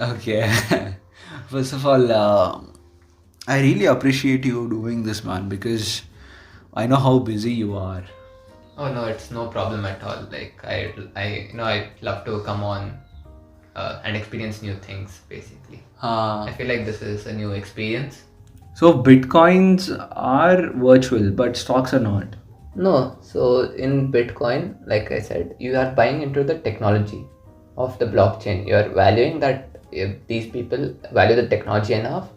Okay. First of all, I really appreciate you doing this, man, because I know how busy you are. Oh no, it's no problem at all. Like I love to come on and experience new things. Basically, I Uh, feel like this is a new experience. so Bitcoins are virtual, but stocks are not. No, so in Bitcoin, like I said, you are buying into the technology of the blockchain. You are valuing that if these people value the technology enough,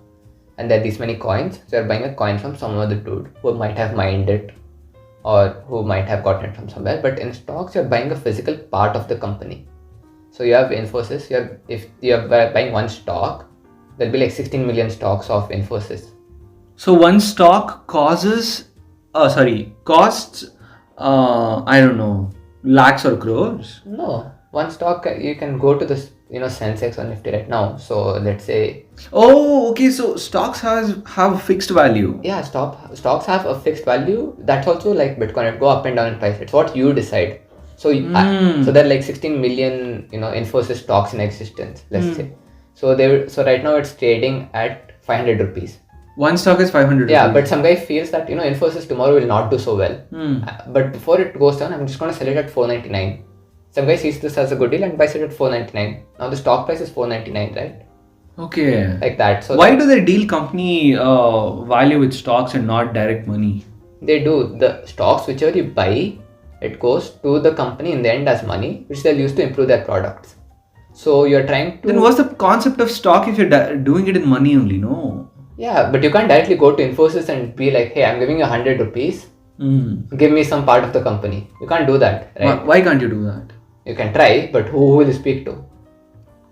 and there are these many coins, so you're buying a coin from some other dude who might have mined it or who might have gotten it from somewhere. But in stocks, you're buying a physical part of the company. So you have Infosys. If you're buying one stock, there'll be like 16 million stocks of Infosys. So one stock costs, I don't know, lakhs or crores. No, one stock you can go to this Sensex or Nifty right now. So let's say Oh, okay. So stocks have fixed value. yeah, stocks have a fixed value. That's also like Bitcoin. It go up and down in price. It's what you decide. So so there are like 16 million Infosys stocks in existence. Let's say. So right now it's trading at 500 rupees. One stock is 500 Yeah, rupees. but some guy feels that Infosys tomorrow will not do so well. But before it goes down, I'm just gonna sell it at 499. Some guy sees this as a good deal and buys it at 499. Now the stock price is 499, right? Okay. Like that. So Why do they deal company value with stocks and not direct money? they do the stocks whichever you buy, it goes to the company in the end as money, which they'll use to improve their products. So you're trying to. Then what's the concept of stock if you're doing it in money only? No. Yeah, but you can't directly go to Infosys and be like, hey, I'm giving you 100 rupees. Give me some part of the company. You can't do that, right? Why can't you do that? You can try, but who will you speak to?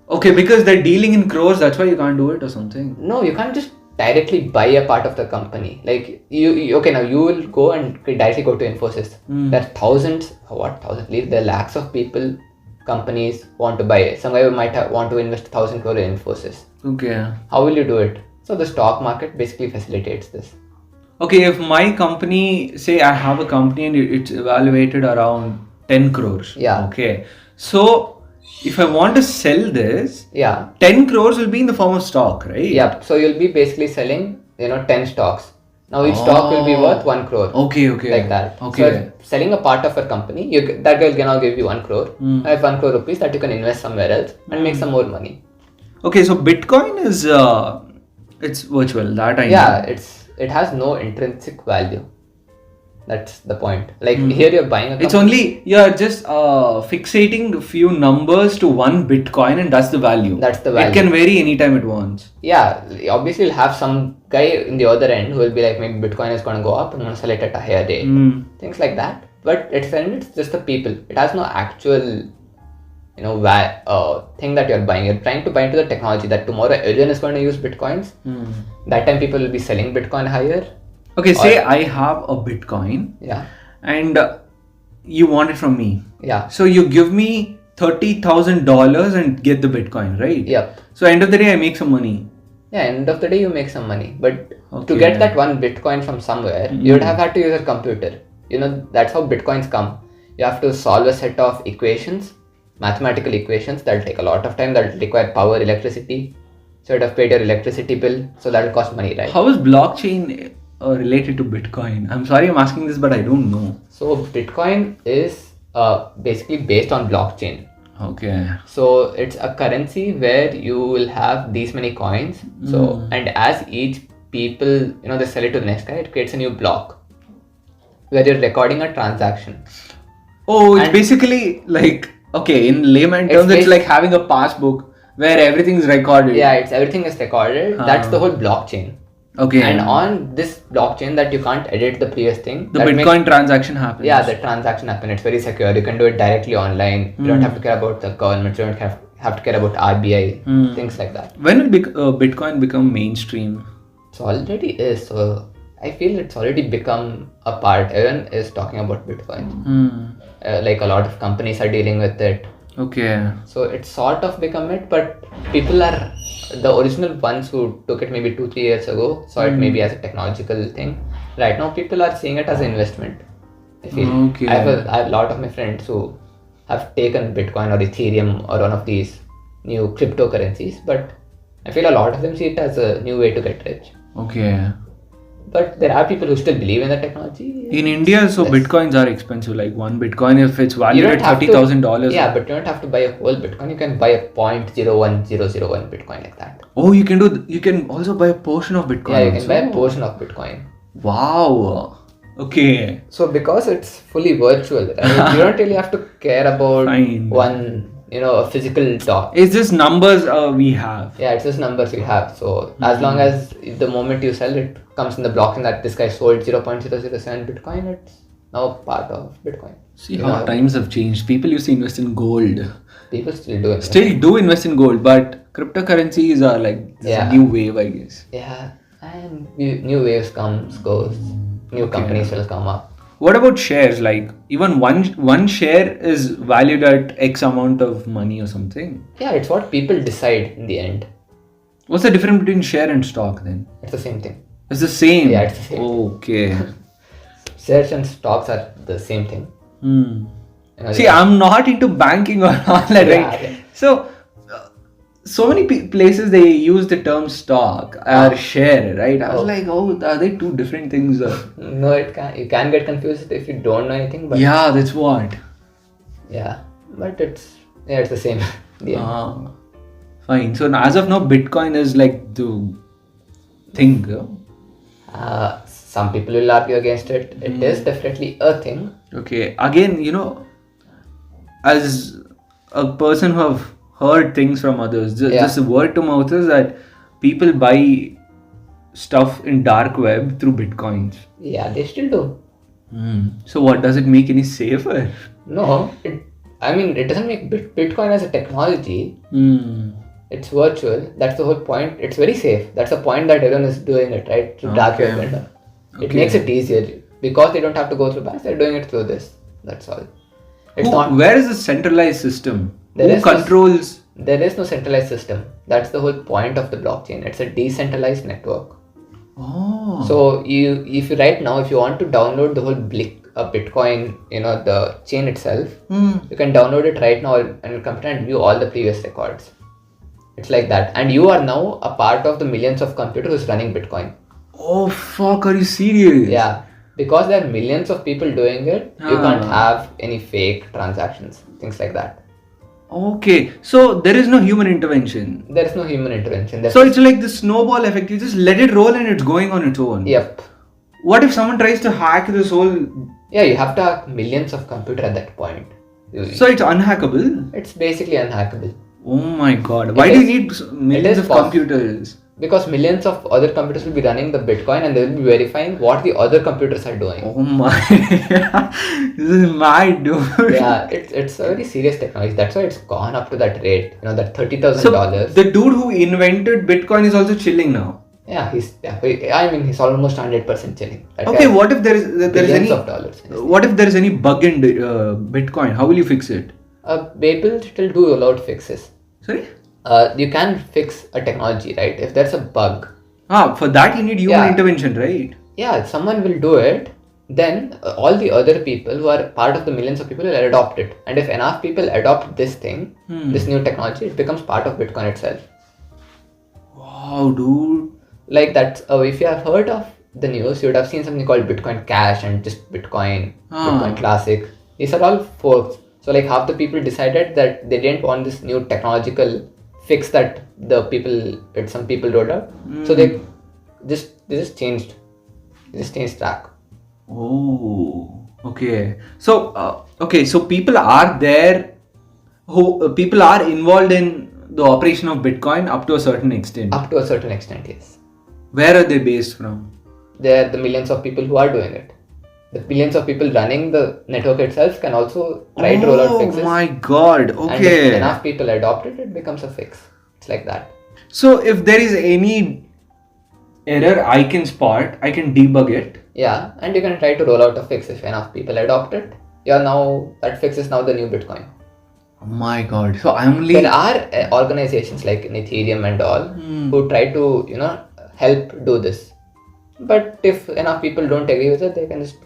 Okay, because they're dealing in crores, that's why you can't do it or something. No, you can't just directly buy a part of the company. Like okay, now you will go and directly go to Infosys. There are thousands, there are lakhs of people, companies want to buy it. Some guy might want to invest 1,000 crore in Infosys. Okay. How will you do it? So the stock market basically facilitates this. Okay, if my company, say I have a company and it's evaluated around 10 crores. Yeah. Okay. So if I want to sell this, Yeah. 10 crores will be in the form of stock, right? Yep. So you'll be basically selling, 10 stocks. Now each stock will be worth 1 crore. Okay, okay. Like that. Okay. So if selling a part of a company, that guy can now give you 1 crore. I have 1 crore rupees that you can invest somewhere else and make some more money. Okay, so Bitcoin is it's virtual. That I know. Yeah, it has no intrinsic value. That's the point. Like here you're buying a company. It's only you're just fixating a few numbers to one Bitcoin and that's the value. That's the value. It can vary anytime it wants. Yeah, obviously you'll have some guy in the other end who will be like, maybe Bitcoin is going to go up, I'm going to sell it at a higher rate. Things like that. But at the end, it's just the people. It has no actual, thing that you're buying. You're trying to buy into the technology that tomorrow everyone is going to use Bitcoins. That time people will be selling Bitcoin higher. Okay, say I have a Bitcoin. Yeah. And you want it from me. Yeah. So you give me $30,000 and get the Bitcoin, right? Yep. So end of the day, I make some money. Yeah, end of the day you make some money. But Okay. to get that one Bitcoin from somewhere, you would have had to use a computer. That's how Bitcoins come. You have to solve a set of equations, mathematical equations that'll take a lot of time, that'll require power, electricity. So you'd have paid your electricity bill, so that'll cost money, right? How is blockchain related to Bitcoin? I'm sorry I'm asking this, but I don't know. So Bitcoin is basically based on blockchain. Okay. So it's a currency where you will have these many coins. So and as each people they sell it to the next guy, it creates a new block where you're recording a transaction. Oh, it's basically like, okay, in layman terms, it's like having a passbook where everything is recorded. Yeah, everything is recorded. That's the whole blockchain. Okay. And on this blockchain that you can't edit the previous thing. The Bitcoin transaction happens. Yeah, the transaction happens. It's very secure. You can do it directly online. You don't have to care about the government. You don't have to care about RBI. Things like that. When will Bitcoin become mainstream? It already is. So I feel it's already become a part. Everyone is talking about Bitcoin. Like a lot of companies are dealing with it. Okay. So it's sort of become it, but people are the original ones who took it maybe 2-3 years ago, saw it maybe as a technological thing. Right now, people are seeing it as an investment. I feel. Okay. I have a lot of my friends who have taken Bitcoin or Ethereum or one of these new cryptocurrencies, but I feel a lot of them see it as a new way to get rich. Okay. But there are people who still believe in the technology. In India, so Yes. bitcoins are expensive. Like one bitcoin, if it's You valued don't at have to- $30,000. Yeah, but you don't have to buy a whole Bitcoin. You can buy a 0.01001 Bitcoin like that. Oh, you can do. You can also buy a portion of bitcoin. Yeah, you can buy a also. portion of Bitcoin. Wow. Okay. So because it's fully virtual, right? You don't really have to care about Fine. one, a physical dot. It's just numbers we have. Yeah, it's just numbers you have. So as long as the moment you sell it comes in the blockchain that this guy sold 0.007 Bitcoin, it's now part of Bitcoin. See how times have changed. People used to invest in gold. People still do it. Still do invest in gold, but cryptocurrencies are like this Yeah. new wave, I guess. Yeah, and new waves goes. New companies will come up. What about shares? Like even one share is valued at X amount of money or something. Yeah, it's what people decide in the end. What's the difference between share and stock then? It's the same thing. It's the same. Yeah, it's the same. Okay. Shares and stocks are the same thing. Hmm. See, Yeah. I'm not into banking or all that, Yeah, right? yeah. So many places they use the term stock or share, right? I was like, oh, are they two different things? No, you can get confused if you don't know anything, but Yeah, that's what. yeah, but it's the same. Yeah. Ah, fine. So as of now, Bitcoin is like the thing. Some people will argue against it. It is definitely a thing. Okay. Again, as a person who have heard things from others, just a word to mouth is that people buy stuff in dark web through Bitcoins. Yeah, they still do. So what, does it make any safer? No, it doesn't make Bitcoin as a technology. It's virtual. That's the whole point. It's very safe. That's the point that everyone is doing it, right? Through dark web and all. It makes it easier because they don't have to go through banks. They're doing it through this. That's all. It's not. Where is the centralized system? There Who is no- controls? There is no centralized system. That's the whole point of the blockchain. It's a decentralized network. Oh. So if you right now, if you want to download the whole Bitcoin, the chain itself, you can download it right now on your computer and view all the previous records. It's like that, and you are now a part of the millions of computers who's running Bitcoin. Oh fuck! Are you serious? Yeah, because there are millions of people doing it, you can't have any fake transactions, things like that. Okay, so there is no human intervention. There is no human intervention. So it's like the snowball effect. You just let it roll and it's going on its own. Yep. What if someone tries to hack this whole? Yeah, you have to have millions of computers at that point. So it's unhackable. It's basically unhackable. Oh my god! Why do you need millions of computers? Because millions of other computers will be running the Bitcoin and they will be verifying what the other computers are doing. Oh my! This is mad, dude. Yeah, it's a very serious technology. That's why it's gone up to that rate. That $30,000. The dude who invented Bitcoin is also chilling now. Yeah, he's almost 100% chilling. That Okay, guy- what if there is billions any of dollars. What if there is any bug in Bitcoin? How will you fix it? People still do a lot of fixes. Sorry? You can fix a technology, right? If there's a bug, For that you need human Yeah. intervention, right? yeah, someone will do it. Then all the other people who are part of the millions of people will adopt it. And if enough people adopt this thing, this new technology, it becomes part of Bitcoin itself. Wow, dude. Like that. If you have heard of the news, you would have seen something called Bitcoin Cash and just Bitcoin, Bitcoin Classic. These are all forks. So like half the people decided that they didn't want this new technological fix that some people rolled out. So they just changed track. Oh, okay. So, so people are there people are involved in the operation of Bitcoin up to a certain extent. Up to a certain extent, yes. Where are they based from? They're the millions of people who are doing it. The billions of people running the network itself can also try to roll out fixes. Oh my god, And if okay. enough people adopt it, it becomes a fix. It's like that. So if there is any error I can spot, I can debug it. Yeah, and you can try to roll out a fix if enough people adopt it. That fix is now the new Bitcoin. Oh my god. So I'm only... There are organizations like in Ethereum and all who try to, help do this. But if enough people don't agree with it, they can just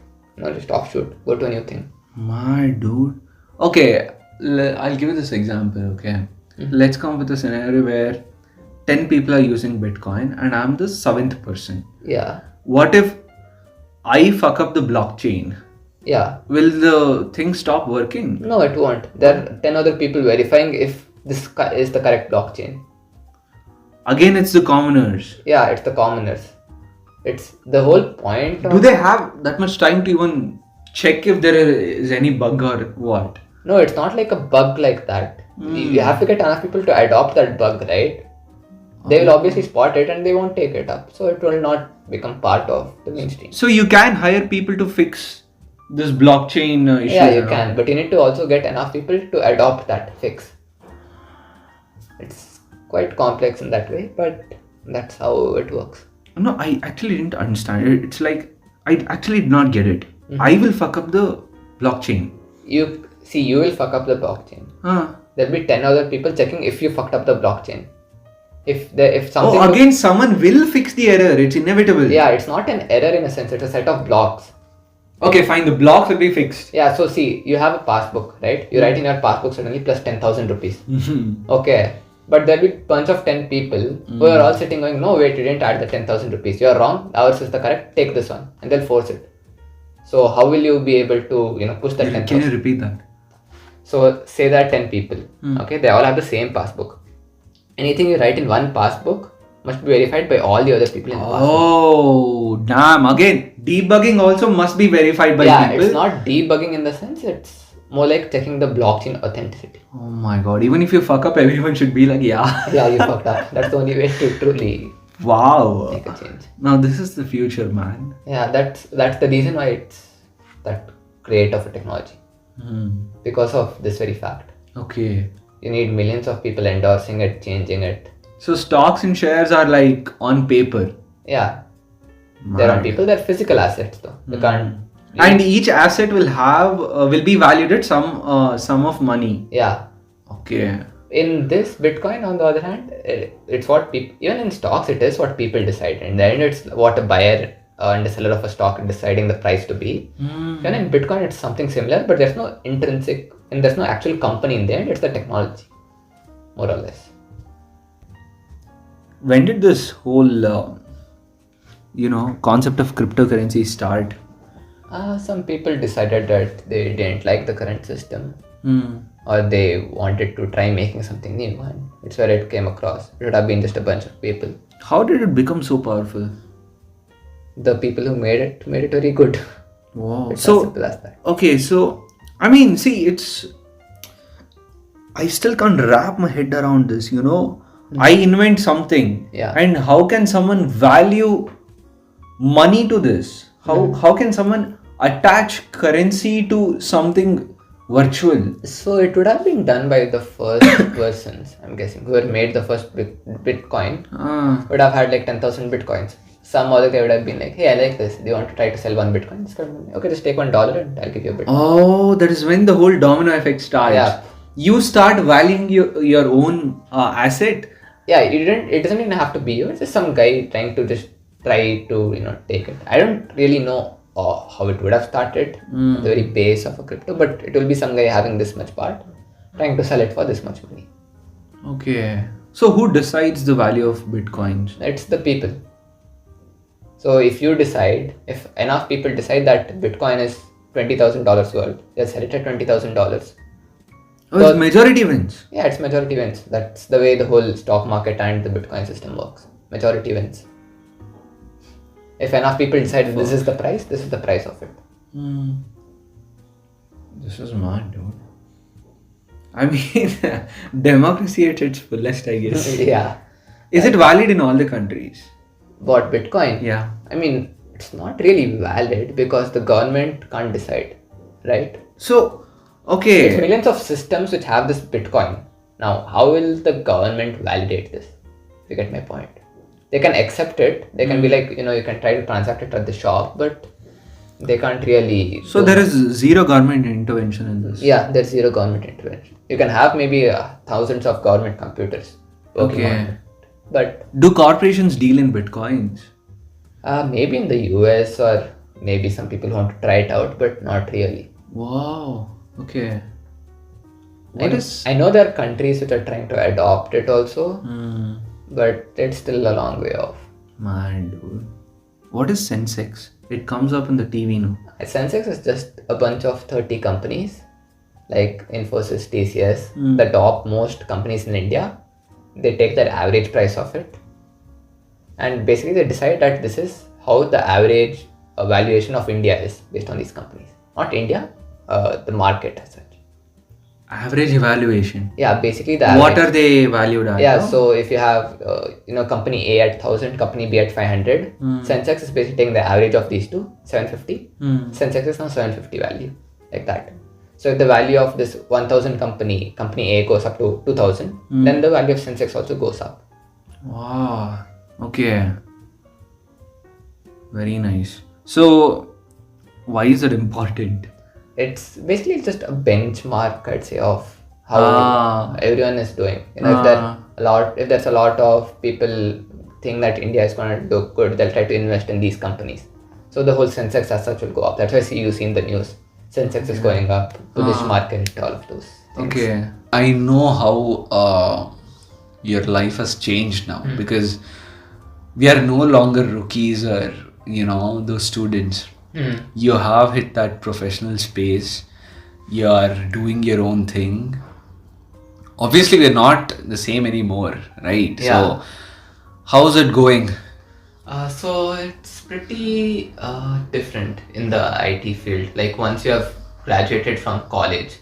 offshoot, go to a new thing. My dude. Okay, I'll give you this example, okay. Let's come up with a scenario where 10 people are using Bitcoin and I'm the 7th person. Yeah. What if I fuck up the blockchain? Yeah. Will the thing stop working? No, it won't. There are 10 other people verifying if this is the correct blockchain. Again, it's the commoners. Yeah, it's the commoners. It's the whole point of... Do they have that much time to even check if there is any bug or what? No, it's not like a bug like that. You have to get enough people to adopt that bug, right? They will obviously spot it and they won't take it up. So it will not become part of the mainstream. So you can hire people to fix this blockchain issue. Yeah, you can. But you need to also get enough people to adopt that fix. It's quite complex in that way, but that's how it works. No, I actually didn't understand it. It's like, I actually did not get it. I will fuck up the blockchain. You will fuck up the blockchain. There'll be 10 other people checking if you fucked up the blockchain. If something... Oh, again, someone will fix the error. It's inevitable. Yeah, it's not an error in a sense. It's a set of blocks. Okay, fine. The blocks will be fixed. Yeah, so see, you have a passbook, right? You write in your passbook suddenly plus 10,000 rupees. Okay. But there'll be a bunch of 10 people who are all sitting going, no, wait, you didn't add the 10,000 rupees. You're wrong. Ours is the correct. Take this one. And they'll force it. So how will you be able to, push that 10,000? Can you repeat that? So say that 10 people, okay, they all have the same passbook. Anything you write in one passbook must be verified by all the other people in the passbook. Oh, damn. Again, debugging also must be verified by people. Yeah, it's not debugging in the sense, it's more like checking the blockchain authenticity. Oh my god, even if you fuck up, everyone should be like, yeah. Yeah, you fucked up. That's the only way to truly make a change. Now this is the future, man. Yeah, that's the reason why it's that great of a technology. Because of this very fact. Okay. You need millions of people endorsing it, changing it. So stocks and shares are like on paper. Yeah. They're on people, they're physical assets though. You can't... And each asset will have will be valued at some sum of money. Yeah. Okay. In this Bitcoin, on the other hand, it's what people, even in stocks, it is what people decide. In the end, it's what a buyer and a seller of a stock are deciding the price to be. Even in Bitcoin, it's something similar, but there's no intrinsic, and there's no actual company in the end. It's the technology, more or less. When did this whole, concept of cryptocurrency start? Some people decided that they didn't like the current system. Or they wanted to try making something new, and it's where it came across. It would have been just a bunch of people. How did it become so powerful? The people who made it very good. Wow. It's as simple as that. Okay, so I mean, see, I still can't wrap my head around this, I invent something. Yeah. And how can someone value money to this? How can someone attach currency to something virtual? So it would have been done by the first persons, I'm guessing, who had made the first Bitcoin. Would have had like 10,000 Bitcoins. Some other guy would have been like, hey, I like this. Do you want to try to sell one Bitcoin? Okay, just take $1 and I'll give you a Bitcoin. Oh, that is when the whole domino effect starts. Yeah. You start valuing your own asset. Yeah, it doesn't even have to be you. It's just some guy trying to take it. I don't really know how it would have started at the very base of a crypto, but it will be some guy having this much part, trying to sell it for this much money. Okay. So who decides the value of Bitcoins? It's the people. So if enough people decide that Bitcoin is $20,000 worth, they'll sell it at $20,000. Oh, it's majority wins. Yeah, it's majority wins. That's the way the whole stock market and the Bitcoin system works. Majority wins. If enough people decide this is the price of it. This is mad, dude. I mean, democracy at its fullest, I guess. Yeah. Is it valid in all the countries? What, Bitcoin? Yeah. I mean, it's not really valid because the government can't decide, right? So, okay. It's millions of systems which have this Bitcoin. Now, how will the government validate this? You get my point. They can accept it. They can be like, you can try to transact it at the shop, but they can't really... So there is zero government intervention in this? Yeah, there's zero government intervention. You can have maybe thousands of government computers working on it. But do corporations deal in Bitcoins? Maybe in the US, or maybe some people want to try it out, but not really. Wow. Okay. I know there are countries which are trying to adopt it also, Hmm. but it's still a long way off. Man, dude. What is Sensex? It comes up in the TV now. Sensex is just a bunch of 30 companies like Infosys, TCS, Hmm. the top most companies in India. They take their average price of it, and basically they decide that this is how the average valuation of India is based on these companies. Not India, the market as such. Average evaluation. Yeah, basically the What average. are they valued at? Yeah, no? so if you have company A at 1000, company B at 500, Sensex is basically taking the average of these two, 750. Hmm. Sensex is now 750 value, like that. So if the value of this 1000 company A goes up to 2000, then the value of Sensex also goes up. Wow. Okay. Very nice. So, why is it important? It's basically just a benchmark, I'd say, of how Ah. everyone is doing. Ah. If there's a lot of people think that India is going to do good, they'll try to invest in these companies. So the whole Sensex as such will go up. That's why you see in the news, Sensex is going up, bullish market, all of those things. Okay. I know how your life has changed now because we are no longer rookies or, those students. You have hit that professional space. You are doing your own thing. Obviously, we're not the same anymore, right? Yeah. So, how's it going? So it's pretty different in the IT field. Like once you have graduated from college,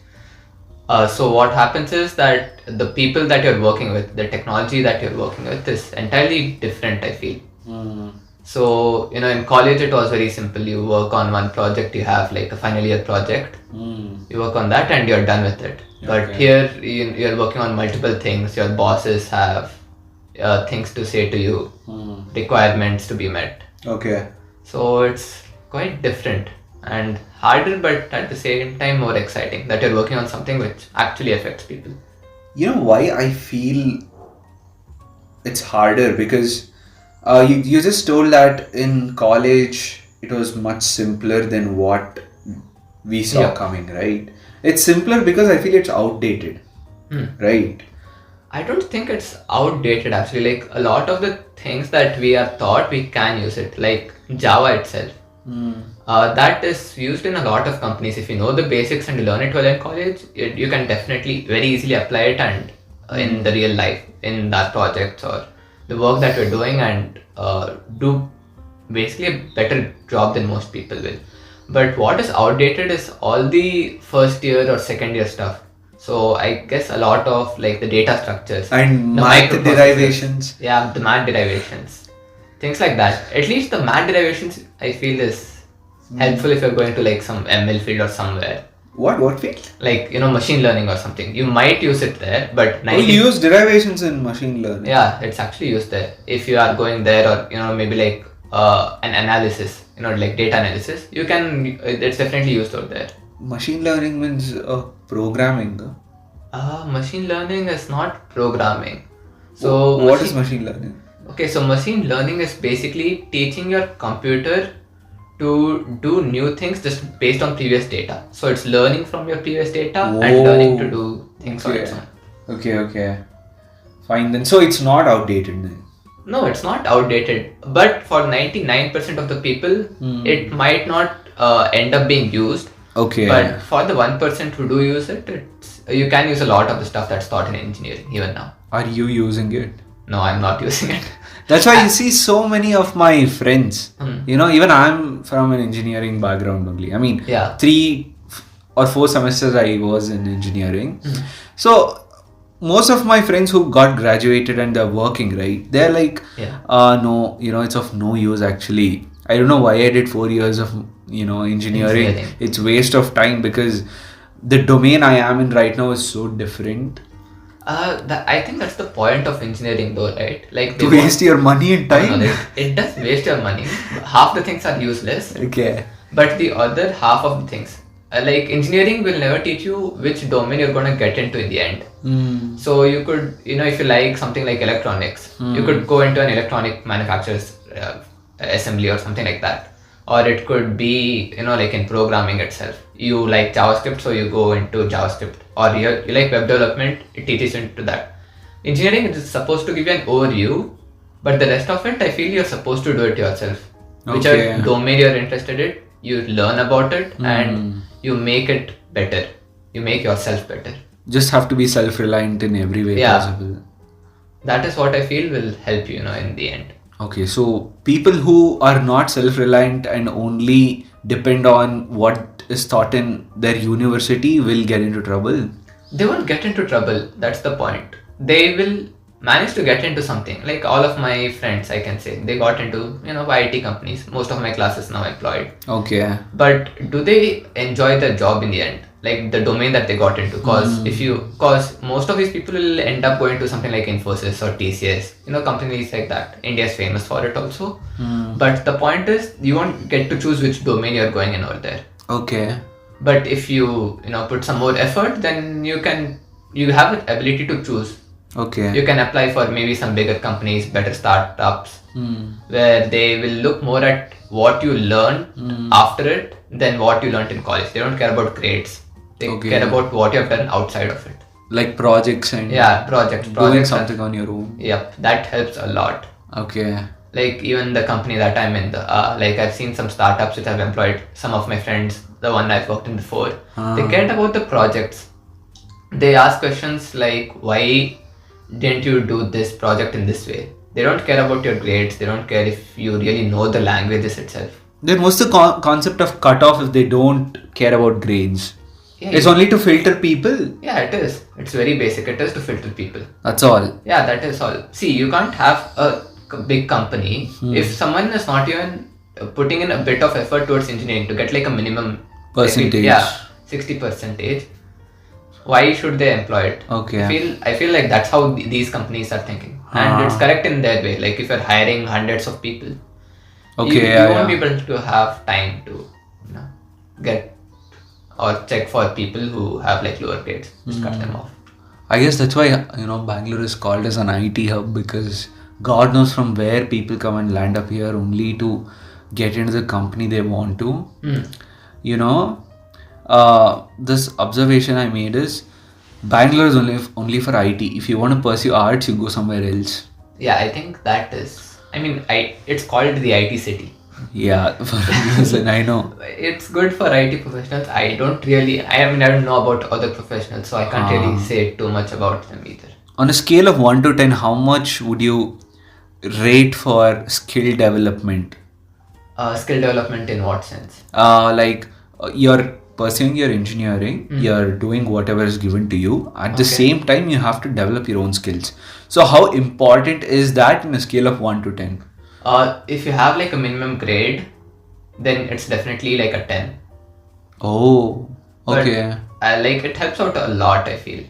so what happens is that the people that you're working with, the technology that you're working with is entirely different, I feel. So, in college it was very simple. You work on one project, you have like a final year project. You work on that and you're done with it. But here you're working on multiple things. Your bosses have things to say to you, requirements to be met. Okay. So it's quite different and harder, but at the same time more exciting that you're working on something which actually affects people. You know why I feel it's harder? Because you just told that in college it was much simpler than what we saw Yeah. coming, right? It's simpler because I feel it's outdated, right? I don't think it's outdated actually. Like a lot of the things that we are taught, we can use it. Like Java itself. That is used in a lot of companies. If you know the basics and you learn it well in college, you can definitely very easily apply it and in the real life, in that project or the work that we're doing and do basically a better job than most people will. But what is outdated is all the first year or second year stuff. So I guess a lot of like the data structures And the math microprocessors. derivations. Yeah, the math derivations, things like that. At least the math derivations I feel is helpful if you're going to like some ML field or somewhere, What field? like machine learning or something. You might use it there, but Oh, you use derivations in machine learning. yeah, it's actually used there. If you are going there or maybe like an analysis, like data analysis, you can. It's definitely used out there. Machine learning means programming. Machine learning is not programming. So What is machine learning? Okay, so machine learning is basically teaching your computer to do new things just based on previous data. So it's learning from your previous data and learning to do things on its own. Okay. Fine then. So it's not outdated then. No, it's not outdated. But for 99% of the people, it might not end up being used. Okay. But for the 1% who do use it, you can use a lot of the stuff that's taught in engineering even now. Are you using it? No, I'm not using it. That's why you see so many of my friends. Even I'm from an engineering background only. I mean, Yeah. 3 or 4 semesters I was in engineering. So most of my friends who got graduated and they're working, right? They're like, no, it's of no use actually. I don't know why I did 4 years of engineering. It's waste of time because the domain I am in right now is so different. I think that's the point of engineering though, right? Like To waste your money and time. No, it does waste your money. Half the things are useless. Okay. But the other half of the things, like engineering will never teach you which domain you're going to get into in the end. So you could, if you like something like electronics, you could go into an electronic manufacturer's assembly or something like that. or it could be, like in programming itself. You like JavaScript, so you go into JavaScript, or you like web development, it teaches you into that. Engineering is supposed to give you an overview, but the rest of it, I feel you're supposed to do it yourself. Whichever domain you're interested in, you learn about it and you make it better. You make yourself better. Just have to be self-reliant in every way possible. That is what I feel will help you, in the end. Okay, so people who are not self-reliant and only depend on what is taught in their university will get into trouble. They won't get into trouble. That's the point. They will manage to get into something. Like all of my friends, I can say, they got into, IT companies. Most of my classes now employed. Okay. But do they enjoy the job in the end? Like the domain that they got into? Because most of these people will end up going to something like Infosys or TCS, companies like that. India is famous for it also. But the point is, you won't get to choose which domain you're going in over there. Okay. But if you, put some more effort, then you have the ability to choose. Okay. You can apply for maybe some bigger companies, better startups, where they will look more at what you learn after it than what you learned in college. They don't care about grades. They care about what you have done outside of it. Like projects and projects doing something on your own. Yep, that helps a lot. Okay. Like even the company that I'm in, like I've seen some startups which I've employed some of my friends, the one I've worked in before. They cared about the projects. They ask questions like, why didn't you do this project in this way? They don't care about your grades. They don't care if you really know the languages itself. Then what's the concept of cutoff if they don't care about grades? Yeah, it's only to filter people? Yeah, it is. It's very basic. It is to filter people. That's all? Yeah, that is all. See, you can't have a big company if someone is not even putting in a bit of effort towards engineering to get like a minimum percentage. 60%. Why should they employ it? Okay. I feel like that's how these companies are thinking. And it's correct in their way. Like if you're hiring hundreds of people, you won't be able to have time to get or check for people who have like lower grades. Just cut them off. I guess that's why Bangalore is called as an IT hub, because God knows from where people come and land up here only to get into the company they want to. This observation I made is Bangalore is only for IT. If you want to pursue arts, you go somewhere else. Yeah, I think that is. It's called the IT city. Yeah, for a reason, I know. It's good for IT professionals. I don't know about other professionals, so I can't really say too much about them either. On a scale of 1 to 10, how much would you rate for skill development? Skill development in what sense? You're pursuing your engineering, you're doing whatever is given to you. At the same time, you have to develop your own skills. So how important is that in a scale of 1 to 10? If you have like a minimum grade, then it's definitely like a 10. Oh, okay. But, it helps out a lot, I feel,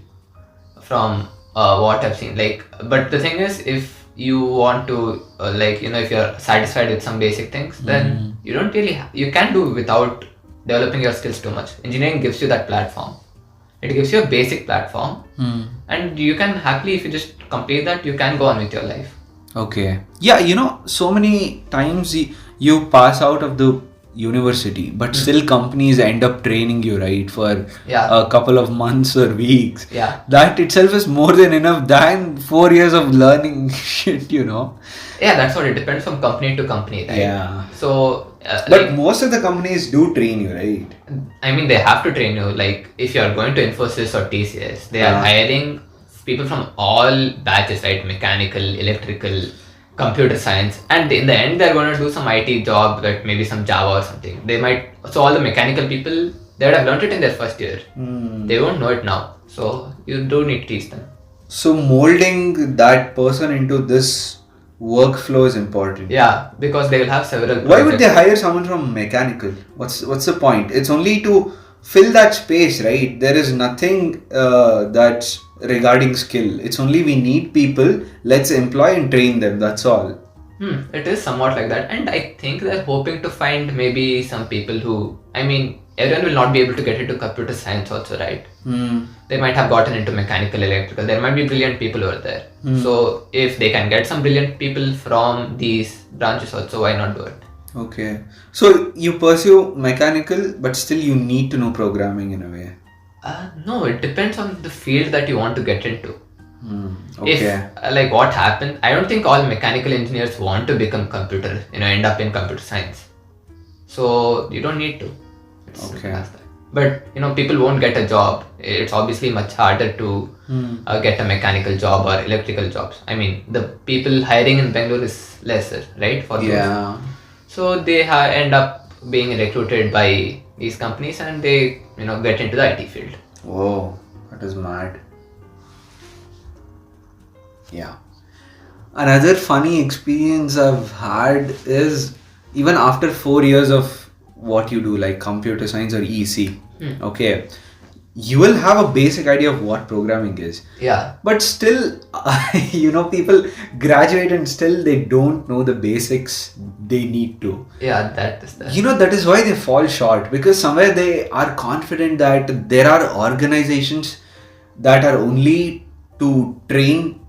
from what I've seen. But the thing is, if you want to, if you're satisfied with some basic things, then you don't really, you can do without developing your skills too much. Engineering gives you that platform. It gives you a basic platform, and you can happily, if you just complete that, you can go on with your life. Okay. Yeah, so many times you pass out of the university, but still companies end up training you, right, for a couple of months or weeks. Yeah. That itself is more than enough than 4 years of learning shit, Yeah, that's what it depends from company to company, right? Yeah. So, but most of the companies do train you, right? They have to train you. Like, if you're going to Infosys or TCS, they are hiring people from all batches, right? Mechanical, electrical, computer science, and in the end they're going to do some IT job, like maybe some Java or something. So all the mechanical people, they would have learned it in their first year. They won't know it now, so you do need to teach them. So molding that person into this workflow is important. Yeah, because they will have several projects. Why would they hire someone from mechanical? What's the point? It's only to fill that space, right? There is nothing that's regarding skill. It's only we need people, let's employ and train them, that's all. It is somewhat like that, and I think they're hoping to find maybe some people who, everyone will not be able to get into computer science also, right? They might have gotten into mechanical, electrical. There might be brilliant people over there. So if they can get some brilliant people from these branches also, why not do it? Okay. So you pursue mechanical, but still you need to know programming in a way. No, it depends on the field that you want to get into. If Okay. like what happened, I don't think all mechanical engineers want to become computer, end up in computer science. So you don't need to. It's simple Okay. as that. But people won't get a job. It's obviously much harder to get a mechanical job or electrical jobs. I mean, the people hiring in Bangalore is lesser, right? For those. Yeah. So they end up being recruited by these companies, and they get into the IT field. Whoa, that is mad. Yeah. Another funny experience I've had is even after 4 years of what you do, like computer science or EC, okay, you will have a basic idea of what programming is. Yeah. But still, people graduate and still they don't know the basics they need to. Yeah, that is that. That is why they fall short, because somewhere they are confident that there are organizations that are only to train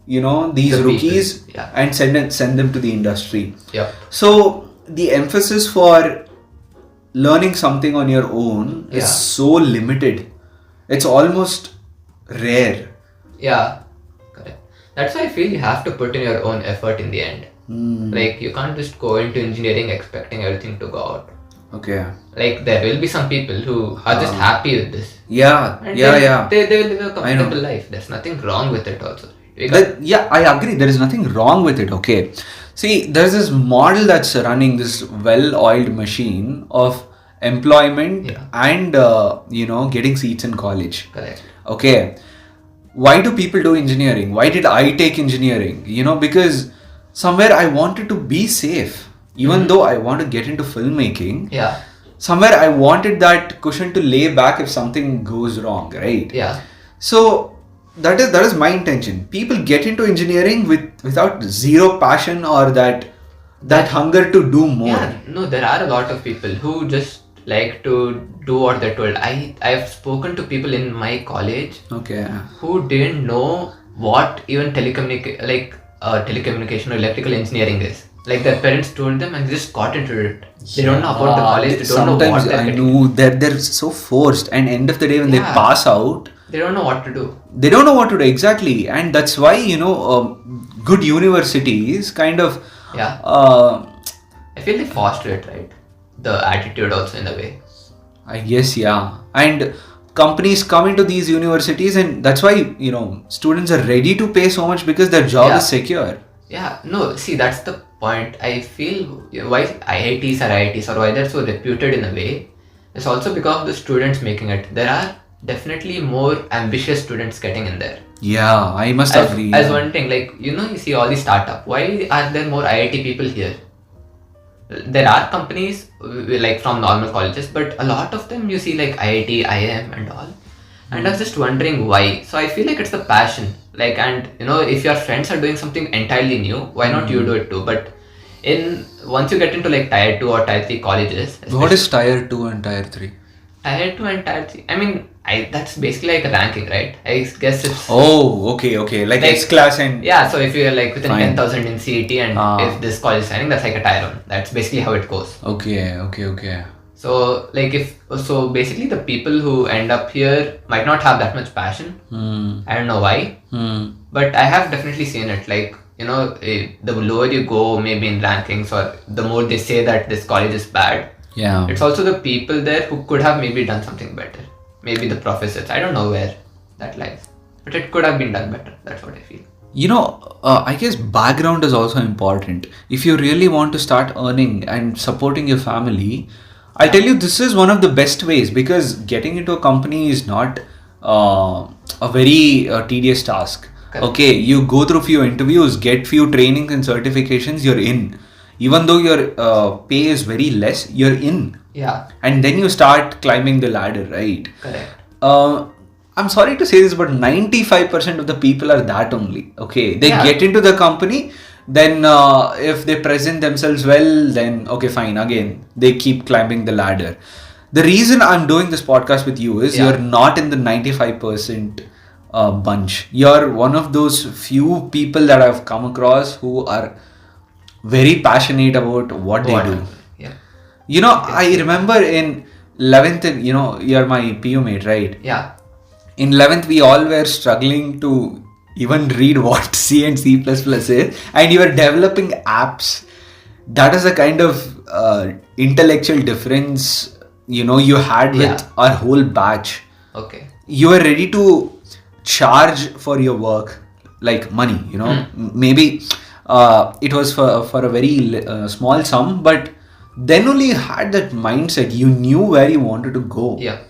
these The rookies people, yeah. and send them to the industry. Yep. So the emphasis for learning something on your own is so limited. It's almost rare. Yeah, correct. That's why I feel you have to put in your own effort in the end. Like you can't just go into engineering expecting everything to go out. Okay. Like there will be some people who are just happy with this. Yeah. And Yeah. They will live a comfortable life. There's nothing wrong with it also. I agree. There is nothing wrong with it. Okay. See, there's this model that's running, this well-oiled machine of employment and getting seats in college. Correct. Okay. Why do people do engineering? Why did I take engineering? Because somewhere I wanted to be safe. Even though I want to get into filmmaking, somewhere I wanted that cushion to lay back if something goes wrong, right? Yeah. So that is my intention. People get into engineering without zero passion or that hunger to do more. Yeah, no, there are a lot of people who just like to do what they're told. I've spoken to people in my college who didn't know what even telecommunication or electrical engineering is. Like their parents told them and they just got into it. They don't know about the college. They don't know what they're getting. Sometimes they're so forced, and end of the day when they pass out, they don't know what to do. They don't know what to do exactly, and that's why good universities kind of I feel they foster it, right? The attitude also in a way. I guess and companies come into these universities, and that's why students are ready to pay so much because their job is secure. Yeah, no, see, that's the point. I feel why IITs or why they're so reputed in a way is also because of the students making it. There are definitely more ambitious students getting in there. Yeah, I must agree. As one thing, like, you see all these startup. Why are there more IIT people here? There are companies like from normal colleges, but a lot of them you see like IIT, IIM and all. And I was just wondering why. So I feel like it's the passion. Like, and if your friends are doing something entirely new, why not you do it too? But once you get into like tier 2 or tier 3 colleges. What is tier 2 and tier 3? Tier 2 and tier 3. I mean, that's basically like a ranking, right? I guess it's... Oh, okay. Like S-class and... Yeah, so if you're like within 10,000 in CET and if this college is signing, that's like a tier 1. That's basically how it goes. Okay. So like basically the people who end up here might not have that much passion. I don't know why. But I have definitely seen it. Like, the lower you go maybe in rankings or the more they say that this college is bad. Yeah. It's also the people there who could have maybe done something better. Maybe the professors. I don't know where that lies. But it could have been done better. That's what I feel. I guess background is also important. If you really want to start earning and supporting your family, I'll tell you this is one of the best ways, because getting into a company is not a very tedious task. Correct. Okay, you go through few interviews, get few trainings and certifications, you're in. Even though your pay is very less, you're in. Yeah. And then you start climbing the ladder, right? Correct. I'm sorry to say this, but 95% of the people are that only. Okay, they get into the company, then if they present themselves well, then okay, fine. Again, they keep climbing the ladder. The reason I'm doing this podcast with you is you're not in the 95% bunch. You're one of those few people that I've come across who are very passionate about what they do. Yeah. You know, I remember in 11th, and you're my PU mate, right? Yeah. In 11th, we all were struggling to even read what C and C++ is, and you were developing apps. That is a kind of intellectual difference, you had with our whole batch. Okay. You were ready to charge for your work, like money, maybe it was for a very small sum, but then only you had that mindset. You knew where you wanted to go. Yeah.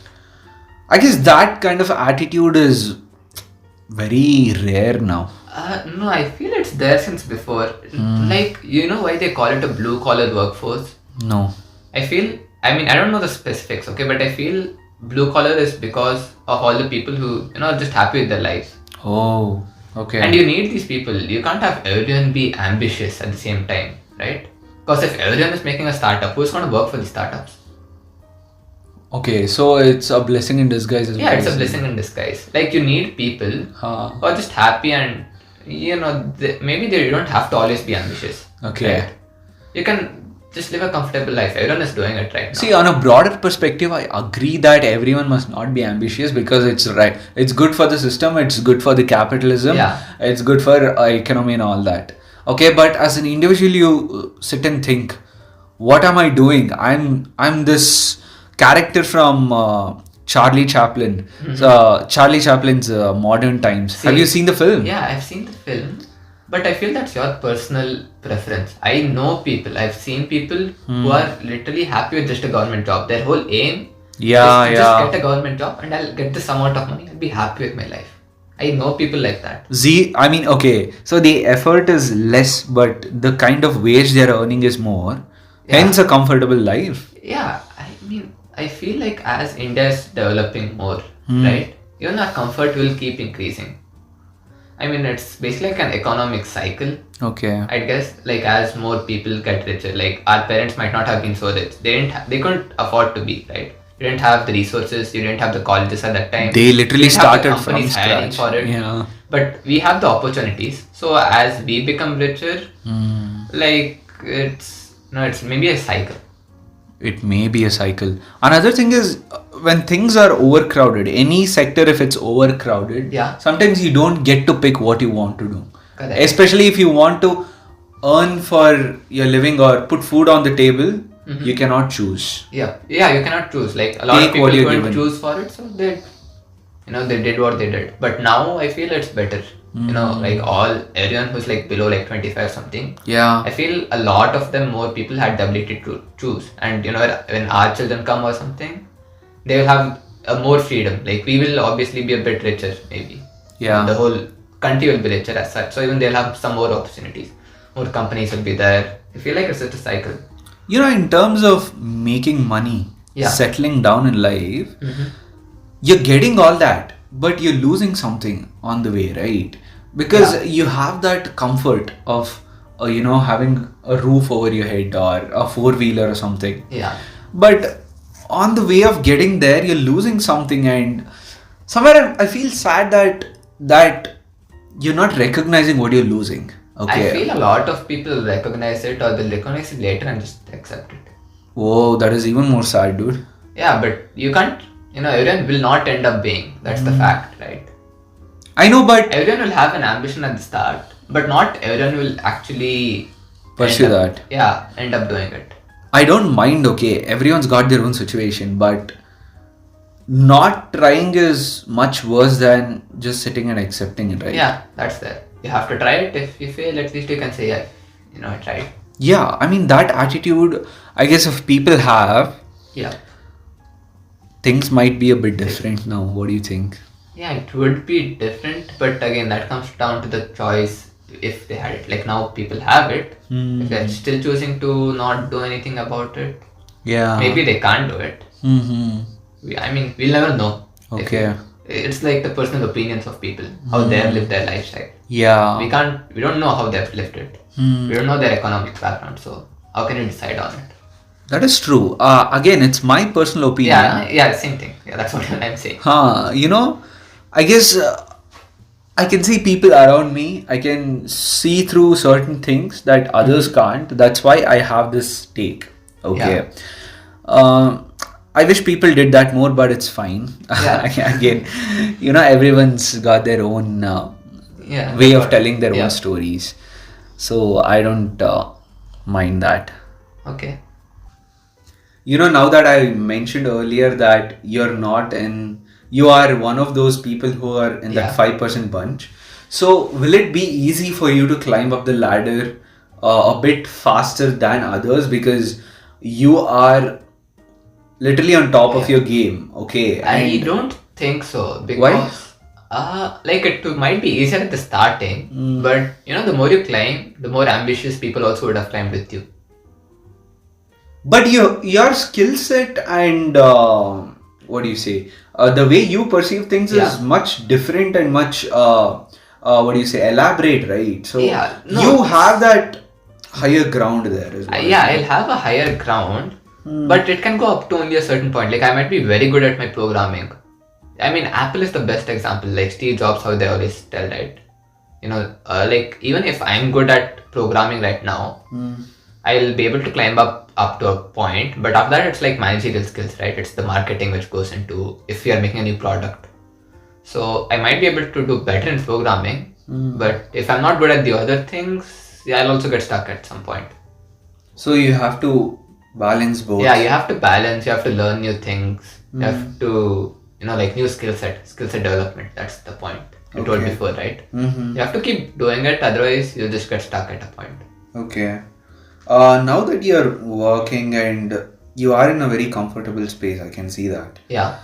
I guess that kind of attitude is very rare now. No, I feel it's there since before. Like, why they call it a blue collar workforce? No. I don't know the specifics, okay, but I feel blue collar is because of all the people who, are just happy with their lives. Oh, okay. And you need these people. You can't have everyone be ambitious at the same time, right? Because if everyone is making a startup, who's going to work for the startups? Okay, so it's a blessing in disguise. Yeah, it's a blessing in disguise. Like, you need people who are just happy and, maybe they don't have to always be ambitious. Okay. Right? You can just live a comfortable life. Everyone is doing it right now. See, on a broader perspective, I agree that everyone must not be ambitious because it's right. It's good for the system. It's good for the capitalism. Yeah. It's good for economy and all that. Okay, but as an individual, you sit and think, what am I doing? I'm this character from Charlie Chaplin. So, Charlie Chaplin's Modern Times. Have you seen the film? Yeah, I've seen the film. But I feel that's your personal preference. I know people, I've seen people who are literally happy with just a government job. Their whole aim is to just get a government job and I'll get this amount of money. I'll be happy with my life. I know people like that. Okay, so the effort is less, but the kind of wage they're earning is more. Yeah. Hence a comfortable life. Yeah, I feel like as India is developing more, right? Even our comfort will keep increasing. It's basically like an economic cycle. Okay. I guess, like, as more people get richer, like our parents might not have been so rich. They couldn't afford to be, right? You didn't have the resources, you didn't have the colleges at that time. They literally started from companies hiring scratch. for it. Yeah. But we have the opportunities. So as we become richer, like it's maybe a cycle. It may be a cycle. Another thing is when things are overcrowded, any sector, if it's overcrowded, sometimes you don't get to pick what you want to do. Correct. Especially if you want to earn for your living or put food on the table, you cannot choose. Yeah, you cannot choose. Like a lot of people couldn't choose for it, so they did what they did. But now I feel it's better. Like everyone who's like below like 25 something. Yeah. I feel a lot of them, more people had the ability to choose. And when our children come or something, they will have a more freedom. Like we will obviously be a bit richer, maybe. Yeah. The whole country will be richer as such. So even they'll have some more opportunities. More companies will be there. I feel like it's just a cycle. In terms of making money, settling down in life, you're getting all that, but you're losing something on the way, right? Because you have that comfort of, having a roof over your head or a four-wheeler or something. Yeah. But on the way of getting there, you're losing something, and somewhere I feel sad that you're not recognizing what you're losing. Okay. I feel a lot of people recognize it, or they'll recognize it later and just accept it. Whoa, that is even more sad, dude. Yeah, but you can't, everyone will not end up being. That's the fact, right? I know, but everyone will have an ambition at the start, but not everyone will actually pursue that. Yeah, end up doing it. I don't mind, okay, everyone's got their own situation, but not trying is much worse than just sitting and accepting it, right? Yeah, that's there. You have to try it. If you fail, at least you can say, yeah, I tried. Yeah, that attitude, I guess if people have, things might be a bit different now. What do you think? Yeah, it would be different, but again, that comes down to the choice if they had it. Like now people have it. If they're still choosing to not do anything about it, maybe they can't do it. We'll never know. Okay. It's like the personal opinions of people, how they've lived their lifestyle. Yeah. We don't know how they've lived it. We don't know their economic background, so how can you decide on it? That is true. Again, it's my personal opinion. Yeah, same thing. Yeah, that's what I'm saying. I guess I can see people around me. I can see through certain things that others can't. That's why I have this take. Yeah. Okay. I wish people did that more, but it's fine. Yeah. Again, everyone's got their own Yeah. way of telling their own Yeah. stories. So I don't mind that. Okay. Now that I mentioned earlier that you are one of those people who are in that Yeah. 5% bunch. So will it be easy for you to climb up the ladder a bit faster than others because you are literally on top of Yeah. your game? Okay. I And don't think so why? because like it might be easier at the starting, but the more you climb, the more ambitious people also would have climbed with you. But your skill set and what do you say? The way you perceive things Yeah. is much different and much what do you say? Elaborate, right? So Yeah, no, you have that higher ground there as well. Yeah, I'll have a higher ground, but it can go up to only a certain point. Like I might be very good at my programming. I mean, Apple is the best example. Like Steve Jobs, how they always tell, right? Like even if I'm good at programming right now, I'll be able to climb up to a point. But after that, it's like managerial skills, right? It's the marketing which goes into if we are making a new product. So I might be able to do better in programming, but if I'm not good at the other things, yeah, I'll also get stuck at some point. So you have to balance both. Yeah, you have to balance. You have to learn new things. You have to, like new skill set development. That's the point you told Okay. before, right? Mm-hmm. You have to keep doing it, otherwise you'll just get stuck at a point. Okay. Now that you're working and you are in a very comfortable space, I can see that. Yeah.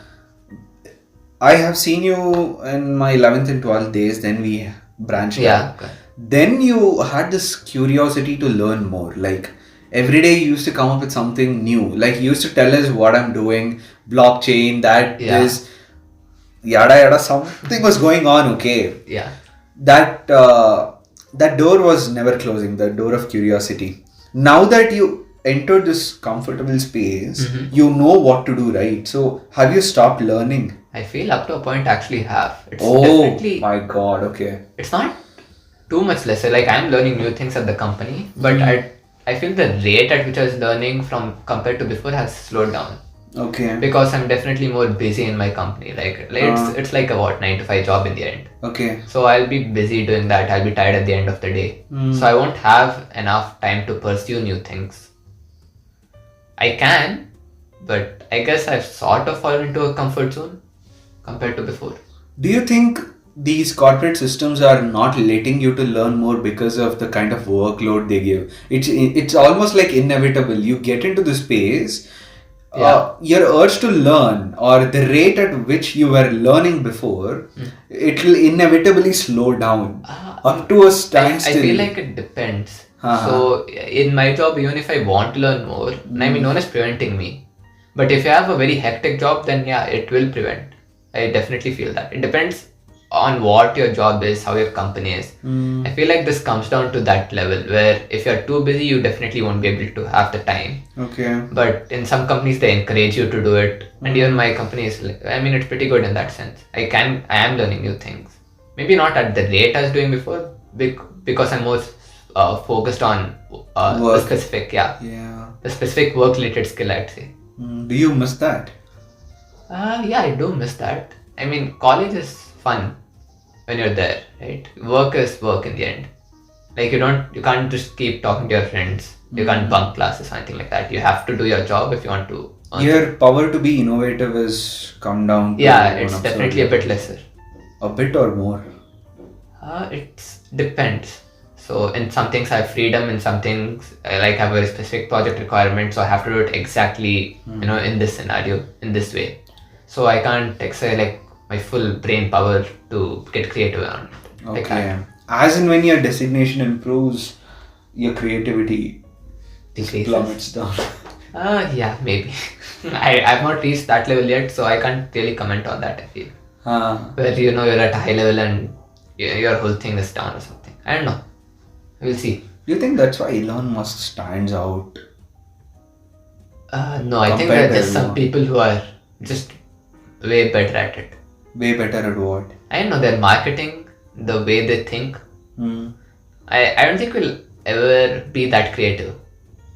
I have seen you in my 11th and 12th days, then we branched Yeah. out. Then you had this curiosity to learn more. Like every day you used to come up with something new. Like you used to tell us what I'm doing, blockchain, that, Yeah. this, yada yada, something was going on, okay. Yeah. That that door was never closing, the door of curiosity. Now that you entered this comfortable space, you know what to do, right? So have you stopped learning? I feel up to a point I actually have. It's Oh definitely, my god, okay. it's not too much lesser. Like I'm learning new things at the company, but I feel the rate at which I was learning from compared to before has slowed down. Okay. Because I'm definitely more busy in my company. Like it's like a 9 to 5 job in the end. Okay. So I'll be busy doing that. I'll be tired at the end of the day. So I won't have enough time to pursue new things. I can, but I guess I've sort of fallen into a comfort zone compared to before. Do you think these corporate systems are not letting you to learn more because of the kind of workload they give? It's almost like inevitable. You get into the space, your urge to learn or the rate at which you were learning before, it will inevitably slow down up to a standstill. I feel like it depends. So in my job, even if I want to learn more, I mean, no one is preventing me. But if you have a very hectic job, then yeah, it will prevent. I definitely feel that. It depends on what your job is, how your company is. I feel like this comes down to that level where if you're too busy, you definitely won't be able to have the time. Okay. But in some companies, they encourage you to do it. And even my company is, I mean, it's pretty good in that sense. I am learning new things. Maybe not at the rate I was doing before because I'm more focused on the specific, the specific work related skill, I'd say. Do you miss that? Yeah, I do miss that. I mean, college is fun when you're there, right? Work is work in the end. Like you can't just keep talking to your friends. You can't bunk classes or anything like that. You have to do your job if you want to. Your power to be innovative has come down. Yeah, it's definitely a bit lesser. A bit or more? It depends. So in some things I have freedom, in some things I have a specific project requirement, so I have to do it exactly, in this scenario, in this way. So I can't exert my full brain power to get creative on it. Okay. As in when your designation improves, your creativity plummets down. Yeah, maybe. I've not reached that level yet, so I can't really comment on that, I feel. Where you're at a high level and your whole thing is down or something. I don't know. We'll see. Do you think that's why Elon Musk stands out? No, I think there are just some people who are just way better at it. Way better at what? I don't know, their marketing, the way they think. Hmm. I don't think we'll ever be that creative,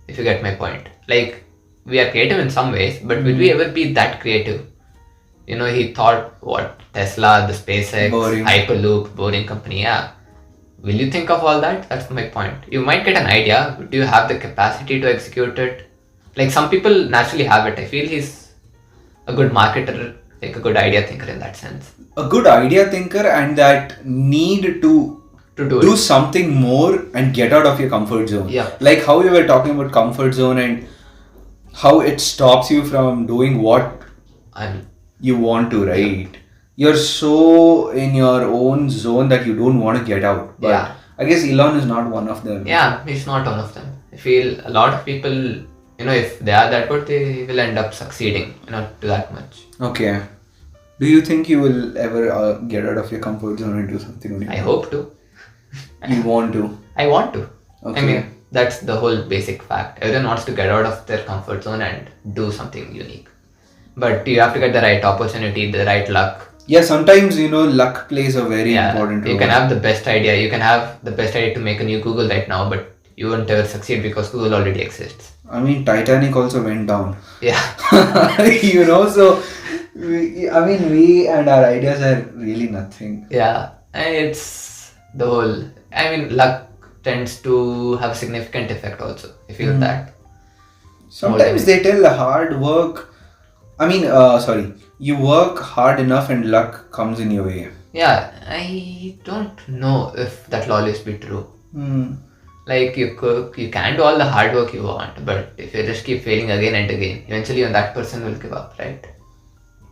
if you get my point. Like, we are creative in some ways, but will we ever be that creative? You know, he thought, what, Tesla, the SpaceX, Boring. Hyperloop, boring company, yeah. Will you think of all that? That's my point. You might get an idea, but do you have the capacity to execute it? Like, some people naturally have it. I feel he's a good marketer, like a good idea thinker in that sense. A good idea thinker and that need to Do it. something more and get out of your comfort zone. Yeah. Like how we were talking about comfort zone and how it stops you from doing what And you want to, right? You're so in your own zone that you don't want to get out. But Yeah. I guess Elon is not one of them. yeah, he's not one of them. I feel a lot of people, you know, if they are that good, they will end up succeeding, you know, to that much. Okay. Do you think you will ever get out of your comfort zone and do something on your I own? hope to. You want to. I want to. Okay. I mean, that's the whole basic fact. Everyone wants to get out of their comfort zone and do something unique. But you have to get the right opportunity, the right luck. Yeah, sometimes, luck plays a very important role. You can have the best idea. You can have the best idea to make a new Google right now, but you won't ever succeed because Google already exists. I mean, Titanic also went down. Yeah. So, we and our ideas are really nothing. Yeah. And it's the whole, I mean, luck tends to have significant effect also. I feel that. Sometimes they tell hard work. You work hard enough and luck comes in your way. Yeah, I don't know if that'll always be true. Like you can do all the hard work you want, but if you just keep failing again and again, eventually that person will give up, right?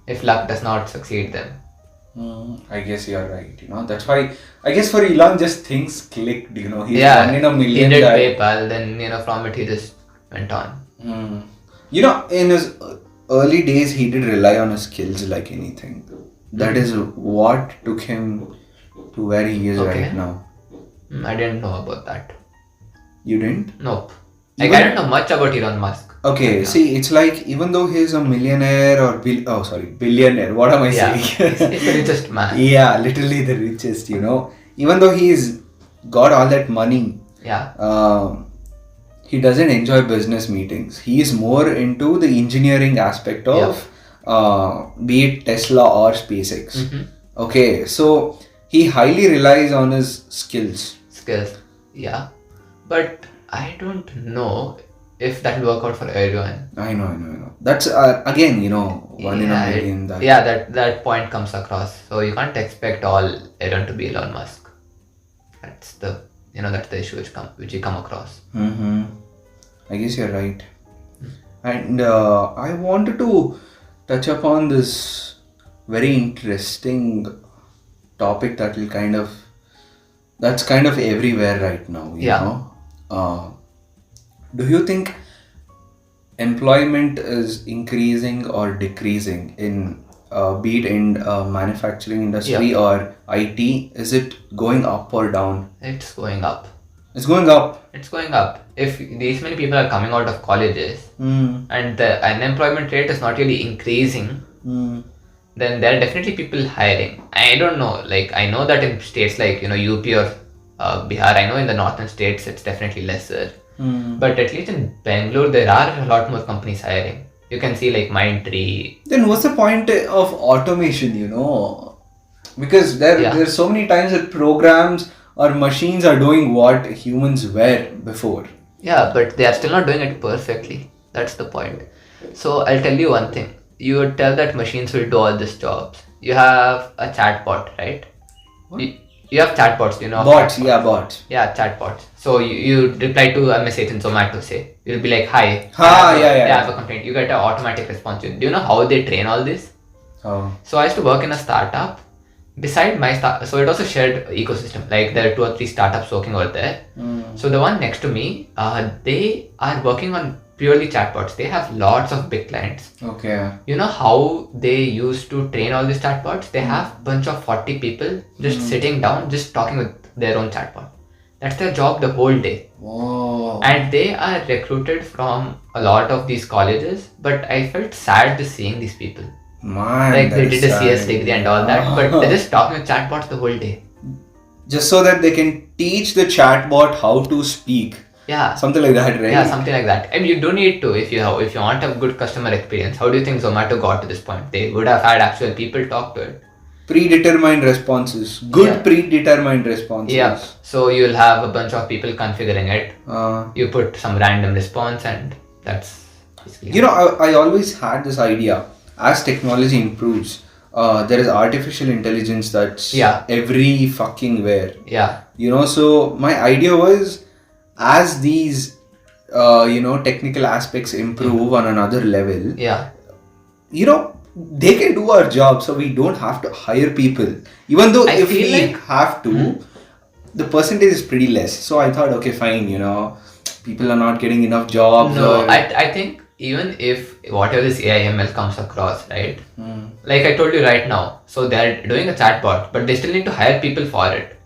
If luck does not succeed them. I guess you're right. That's why I guess for Elon, just things clicked. He's one in a he million. did PayPal, then from it he just went on. In his early days, he did rely on his skills like anything. That is what took him to where he is right now. I didn't know about that. You didn't? Nope. Like, I don't know much about Elon Musk. Okay, see, it's like even though he's a millionaire or billionaire. What am I saying? He's the richest man. Yeah, literally the richest. Even though he's got all that money. Yeah. He doesn't enjoy business meetings. He is more into the engineering aspect of be it Tesla or SpaceX. Okay, so he highly relies on his skills. Yeah. But I don't know if that will work out for everyone. I know. That's again, one in a million. That point comes across. So you can't expect everyone to be Elon Musk. That's the issue which you come across. I guess you're right. And I wanted to touch upon this very interesting topic that's kind of everywhere right now. You know? Do you think employment is increasing or decreasing in be it in manufacturing industry or IT? Is it going up or down? It's going up. It's going up. It's going up. If these many people are coming out of colleges and the unemployment rate is not really increasing, then there are definitely people hiring. I don't know. Like, I know that in states like UP or Bihar, I know in the northern states it's definitely lesser. But at least in Bangalore, there are a lot more companies hiring. You can see like Mindtree. Then what's the point of automation? Because there's so many times that programs or machines are doing what humans were before. Yeah, but they are still not doing it perfectly. That's the point. So I'll tell you one thing. You would tell that machines will do all these jobs. You have a chatbot, right? What? You have chatbots, Bots, bots. Yeah, chatbots. So you reply to a message in Zomato, say. You'll be like, hi. I have a complaint. You get an automatic response. Do you know how they train all this? Oh. So I used to work in a startup. Beside my so it also shared ecosystem. Like there are 2 or 3 startups working over there. So the one next to me, they are working on purely chatbots. They have lots of big clients. Okay. You know how they used to train all these chatbots? They have a bunch of 40 people just sitting down, just talking with their own chatbot. That's their job the whole day. Whoa. And they are recruited from a lot of these colleges. But I felt sad just seeing these people. Man, like they did a CS degree and all that, but they're just talking with chatbots the whole day. just so that they can teach the chatbot how to speak. Yeah. Something like that, right? Yeah, something like that. And you do need to, if you want a good customer experience. How do you think Zomato got to this point? They would have had actual people talk to it. Predetermined responses. Good predetermined responses. Yeah. So you'll have a bunch of people configuring it. You put some random response, and that's basically. You know, I always had this idea. As technology improves, there is artificial intelligence that's every fucking where. Yeah. You know, so my idea was, as these technical aspects improve on another level, you know, they can do our job, so we don't have to hire people. Even though if we have to, the percentage is pretty less. So I thought, okay, fine, you know, people are not getting enough jobs. No, I think even if whatever this AI ML comes across, right? Like I told you right now, so they're doing a chatbot, but they still need to hire people for it.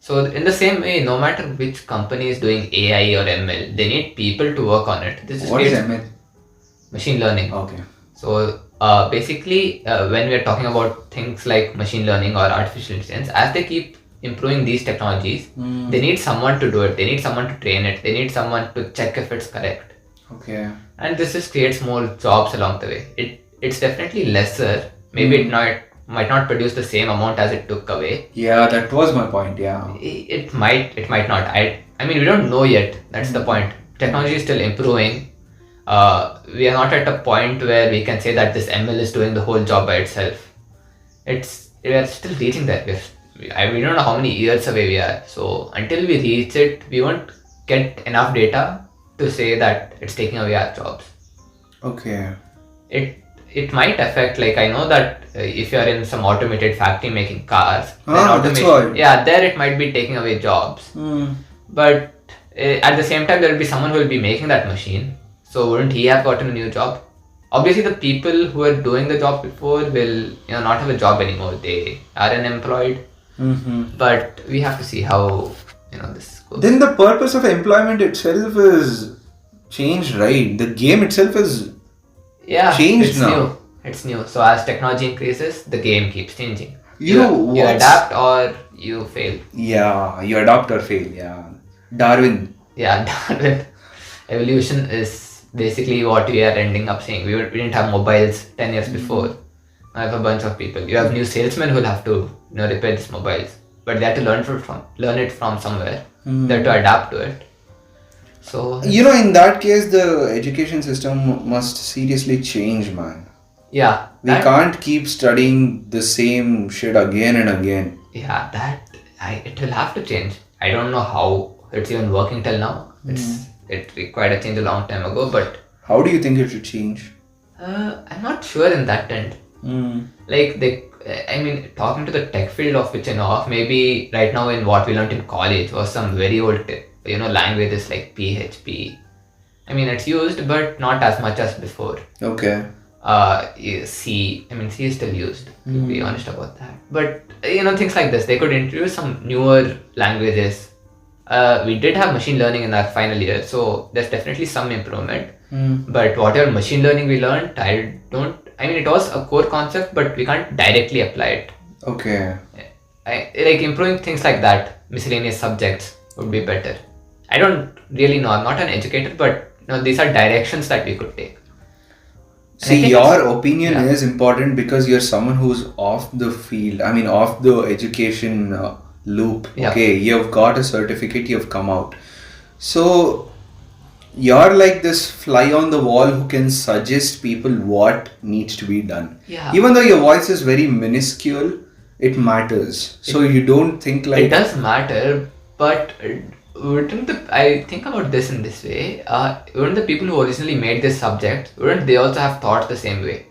So in the same way, no matter which company is doing AI or ML, they need people to work on it. What is ML? Machine learning. Okay. So basically, when we are talking about things like machine learning or artificial intelligence, as they keep improving these technologies, they need someone to do it. They need someone to train it. They need someone to check if it's correct. Okay. And this just creates more jobs along the way. It's definitely lesser. Maybe it might not produce the same amount as it took away. Yeah, that was my point. Yeah. It might not. I mean, we don't know yet. That's the point. Technology is still improving. We are not at a point where we can say that this ML is doing the whole job by itself. We are still reaching that. We don't know how many years away we are. So until we reach it, we won't get enough data to say that it's taking away our jobs. Okay. It might affect, like I know that if you're in some automated factory making cars, that's why. Yeah, there it might be taking away jobs. But at the same time, there will be someone who will be making that machine. So wouldn't he have gotten a new job? Obviously, the people who were doing the job before will not have a job anymore. They are unemployed. But we have to see how this goes. Then the purpose of employment itself is changed, right? The game itself is changed now. It's new. So as technology increases, the game keeps changing. You adapt or you fail. Yeah, you adapt or fail. Yeah, Darwin. Yeah, Darwin. Evolution is basically what we are ending up saying. We didn't have mobiles 10 years before. I have a bunch of people. You have new salesmen who will have to repair these mobiles, but they have to learn it from somewhere. They have to adapt to it. So in that case, the education system must seriously change, man. Yeah, we can't keep studying the same shit again and again. Yeah, it will have to change. I don't know how it's even working till now. It required a change a long time ago, but how do you think it should change? I'm not sure in that end. Like talking to the tech field of which I know of, maybe right now in what we learned in college was some very old languages like PHP. I mean, it's used, but not as much as before. Okay. C is still used, to be honest about that. But things like this, they could introduce some newer languages. We did have machine learning in our final year, so there's definitely some improvement. But whatever machine learning we learned, it was a core concept, but we can't directly apply it. Okay. Like improving things like that, miscellaneous subjects would be better. I don't really know. I'm not an educator, but these are directions that we could take. See, your opinion is important because you're someone who's off the field. I mean, off the education loop. Yeah. Okay, you've got a certificate, you've come out. So, you're like this fly on the wall who can suggest people what needs to be done. Yeah. Even though your voice is very minuscule, it matters. So, you don't think like... It does matter, but... I think about this in this way, wouldn't the people who originally made this subject, wouldn't they also have thought the same way?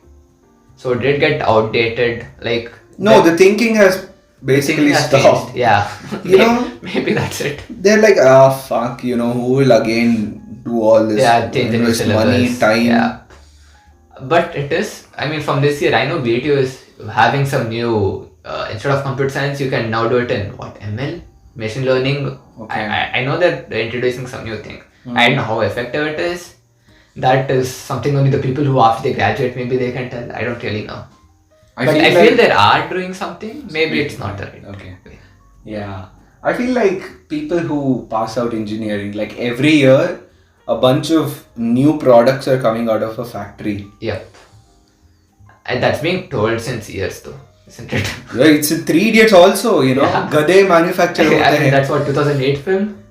So it did get outdated, like... No, the thinking has basically stopped. Changed. Yeah. Maybe that's it. They're like, fuck, who will again do all this? Change invest money, time. Yeah. But it is, from this year, I know video is having some new, instead of computer science, you can now do it in ML? Machine learning. Okay. I know that they're introducing some new thing. I don't know how effective it is. That is something only the people who after they graduate, maybe they can tell. I don't really know. I feel they are doing something. Maybe it's not the right. Okay. Yeah. I feel like people who pass out engineering, like every year, a bunch of new products are coming out of a factory. Yep. And that's being told since years though, isn't it? Yeah, it's in Three Idiots also, you know. Yeah. Gade manufactured होते I mean, हैं. that's what 2008 film.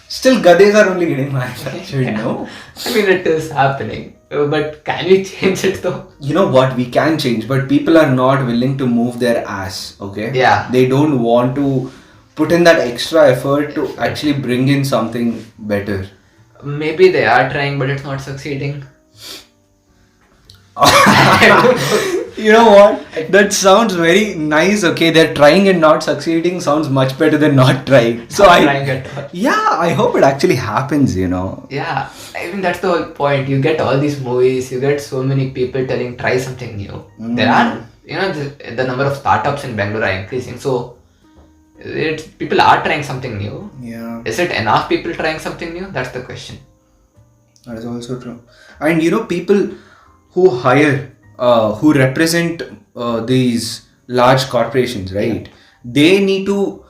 Still, Gades are only getting manufactured, no? I mean, it is happening. But can we change it though? You know what? We can change, but people are not willing to move their ass, okay? Yeah. They don't want to put in that extra effort to actually bring in something better. Maybe they are trying, but it's not succeeding. You know what? That sounds very nice, okay? They're trying and not succeeding sounds much better than not trying. So Trying at all. yeah, I hope it actually happens, you know. Yeah, I mean that's the whole point. You get all these movies, you get so many people telling try something new. There are, you know, the number of startups in Bangalore are increasing. So people are trying something new. Yeah. Is it enough people trying something new? That's the question. That is also true. And you know, people who hire, who represent these large corporations, right? They need to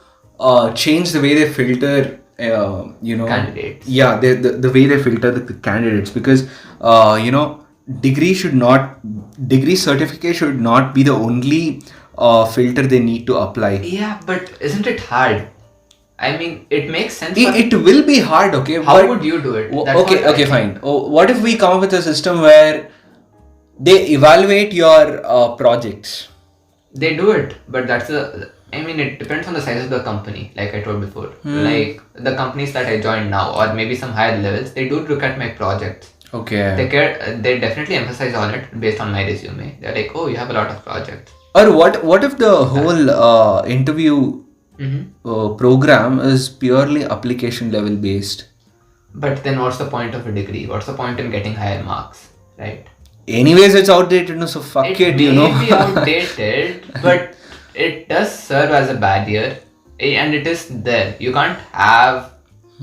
change the way they filter, you know, Candidates. Yeah, the way they filter the candidates, because you know, degree certificate should not be the only filter they need to apply. Yeah, but isn't it hard? I mean, it makes sense. It will be hard, okay? How would you do it? That's what I Okay, think. fine. What if we come up with a system where they evaluate your projects? They do it, but I mean, it depends on the size of the company, like I told before. Like the companies that I joined now, or maybe some higher levels, they do look at my projects. Okay. They definitely emphasize on it based on my resume. They're like, oh, you have a lot of projects. Or what if the whole interview program is purely application level based? But then what's the point of a degree? What's the point in getting higher marks, right? Anyways, it's outdated, no? So fuck it, you know. It may be outdated, but it does serve as a barrier, and it is there. You can't have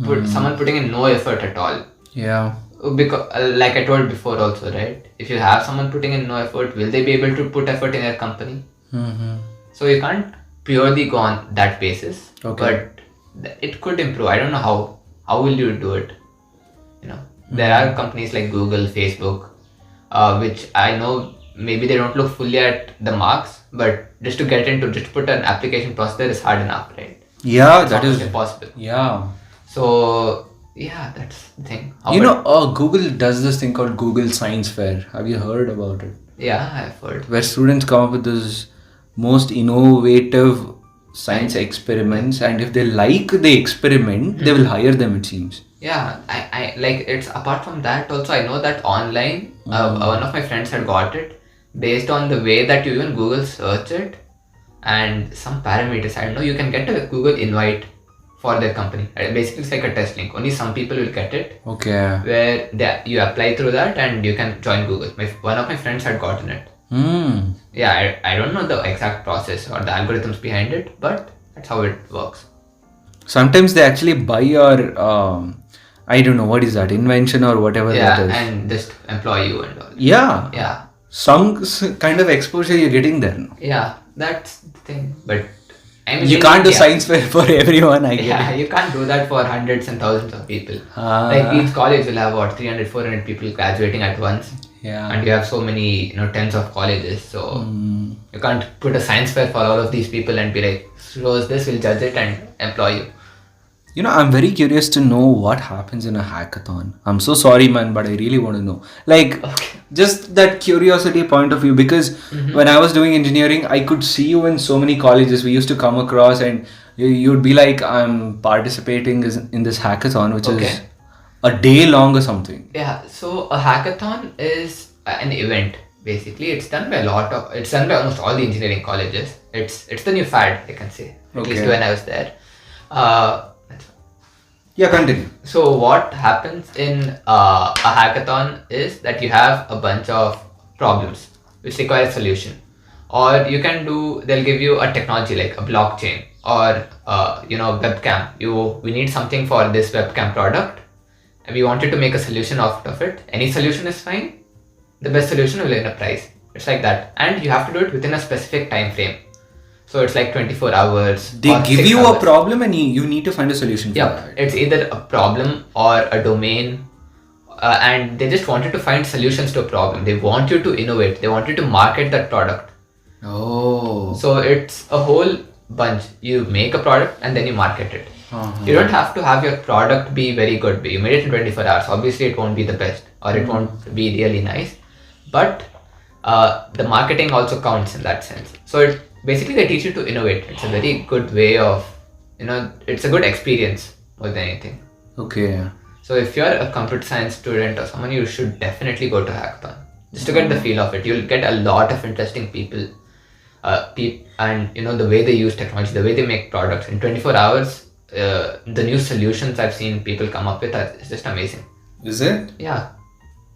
someone putting in no effort at all. Yeah. Because, like I told before also, right? If you have someone putting in no effort, will they be able to put effort in their company? So you can't purely go on that basis. Okay. But it could improve. I don't know how. How will you do it? You know, there are companies like Google, Facebook, which I know maybe they don't look fully at the marks, but just to put an application process there is hard enough, right? Yeah, It's that almost is impossible. Yeah. So yeah, that's the thing. You know, Google does this thing called Google Science Fair. Have you heard about it? Yeah, I've heard. Where students come up with this most innovative science experiments, and if they like the experiment, they will hire them, it seems. Yeah, I like it's apart from that also I know that online one of my friends had got it based on the way that you even Google search it and some parameters. I don't know, you can get a Google invite for their company. Basically it's like a test link. Only some people will get it. Okay. Where you apply through that and you can join Google. One of my friends had gotten it. Yeah, I don't know the exact process or the algorithms behind it, but that's how it works. Sometimes they actually buy your, I don't know, what is that, invention or whatever that is. And just employ you and all. Yeah. Yeah. Some kind of exposure you're getting there. No? Yeah, that's the thing. But I mean, You can't do science fair for everyone, I guess. Yeah, you can't do that for hundreds and thousands of people. Ah. Like each college will have what 300, 400 people graduating at once. Yeah. And you have so many, tens of colleges. So you can't put a science fair for all of these people and be like, suppose this, will judge it and employ you. You know, I'm very curious to know what happens in a hackathon. I'm so sorry, man, but I really want to know. Like, just that curiosity point of view, because when I was doing engineering, I could see you in so many colleges. We used to come across and you'd be like, I'm participating in this hackathon, which is a day long or something. Yeah, so a hackathon is an event. Basically, it's done by almost all the engineering colleges. It's the new fad, I can say. At least when I was there. Yeah, continue. So what happens in a hackathon is that you have a bunch of problems which require a solution, or they'll give you a technology like a blockchain or webcam. We need something for this webcam product and we wanted to make a solution out of it. Any solution is fine. The best solution will win a prize. It's like that, and you have to do it within a specific time frame. So it's like 24 hours. They or give 6 you a hours. problem and you need to find a solution for Yeah, that. it's either a problem or a domain, and they just wanted to find solutions to a problem. They want you to innovate. They want you to market that product. Oh. So it's a whole bunch. You make a product and then you market it. You don't have to have your product be very good. You made it in 24 hours. Obviously, it won't be the best or it won't be really nice. But the marketing also counts in that sense. So it basically they teach you to innovate. It's a very good way of, it's a good experience more than anything. Okay. So if you're a computer science student or someone, you should definitely go to hackathon just to get the feel of it. You'll get a lot of interesting people, and the way they use technology, the way they make products in 24 hours. The new solutions I've seen people come up with is just amazing. Is it? Yeah.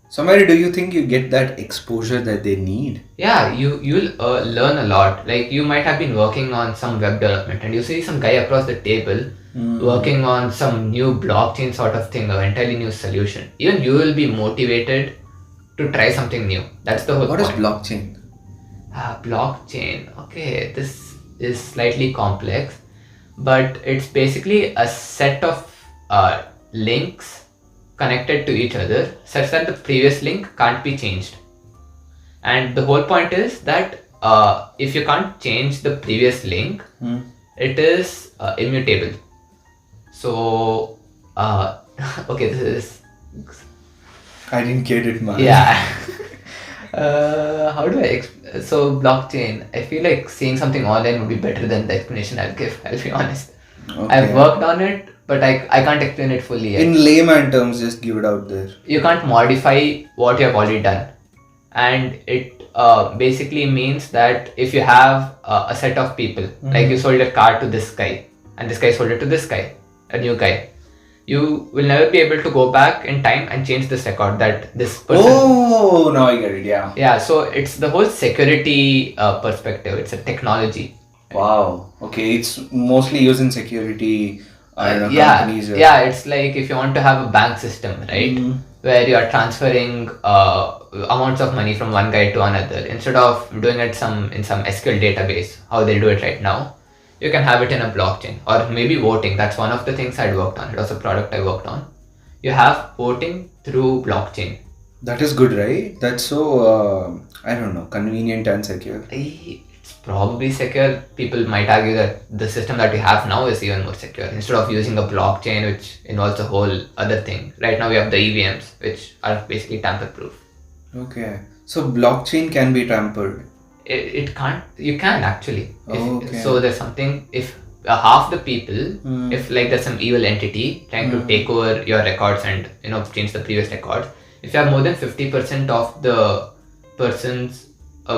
So, Mary, do you think you get that exposure that they need? Yeah, you'll learn a lot. Like you might have been working on some web development and you see some guy across the table working on some new blockchain sort of thing or entirely new solution. Even you will be motivated to try something new. That's the whole What point. is blockchain? Blockchain. Okay, this is slightly complex, but it's basically a set of links connected to each other such that the previous link can't be changed. And the whole point is that if you can't change the previous link, it is immutable. So, okay, this is... I didn't get it, man. Yeah. How do I so blockchain, I feel like seeing something online would be better than the explanation I'll give, I'll be honest. Okay. I've worked on it, but I can't explain it fully yet. In layman terms, just give it out there. You can't modify what you have already done. And it basically means that if you have a set of people, like you sold a car to this guy, and this guy sold it to this guy, a new guy, you will never be able to go back in time and change this record that this person... Oh, now I get it, yeah. Yeah, so it's the whole security perspective. It's a technology. Wow. Okay, it's mostly used in security companies. Yeah, it's like if you want to have a bank system, right? Where you are transferring amounts of money from one guy to another. Instead of doing it in some SQL database, how they do it right now, you can have it in a blockchain or maybe voting. That's one of the things I'd worked on. It was a product I worked on. You have voting through blockchain. That is good, right? That's so, convenient and secure. It's probably secure. People might argue that the system that we have now is even more secure. Instead of using a blockchain, which involves a whole other thing. Right now we have the EVMs, which are basically tamper-proof. Okay. So blockchain can be tampered. It can't. You can actually. Okay. So there's something, if half the people, if like there's some evil entity trying to take over your records and change the previous records, if you have more than 50% of the persons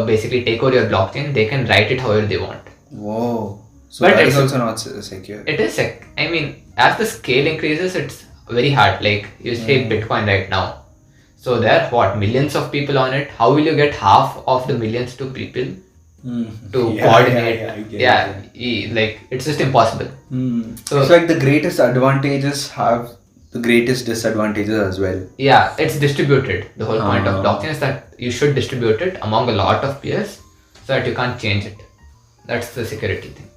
basically take over your blockchain, they can write it however they want. Whoa. So But that is it's- also not secure. It is I mean, as the scale increases, it's very hard. Like you say Bitcoin right now. So there are millions of people on it. How will you get half of the millions to people to coordinate? Like it's just impossible. So it's like the greatest advantages have the greatest disadvantages as well. yeah, it's distributed. The whole point of blockchain is that you should distribute it among a lot of peers so that you can't change it. That's the security thing.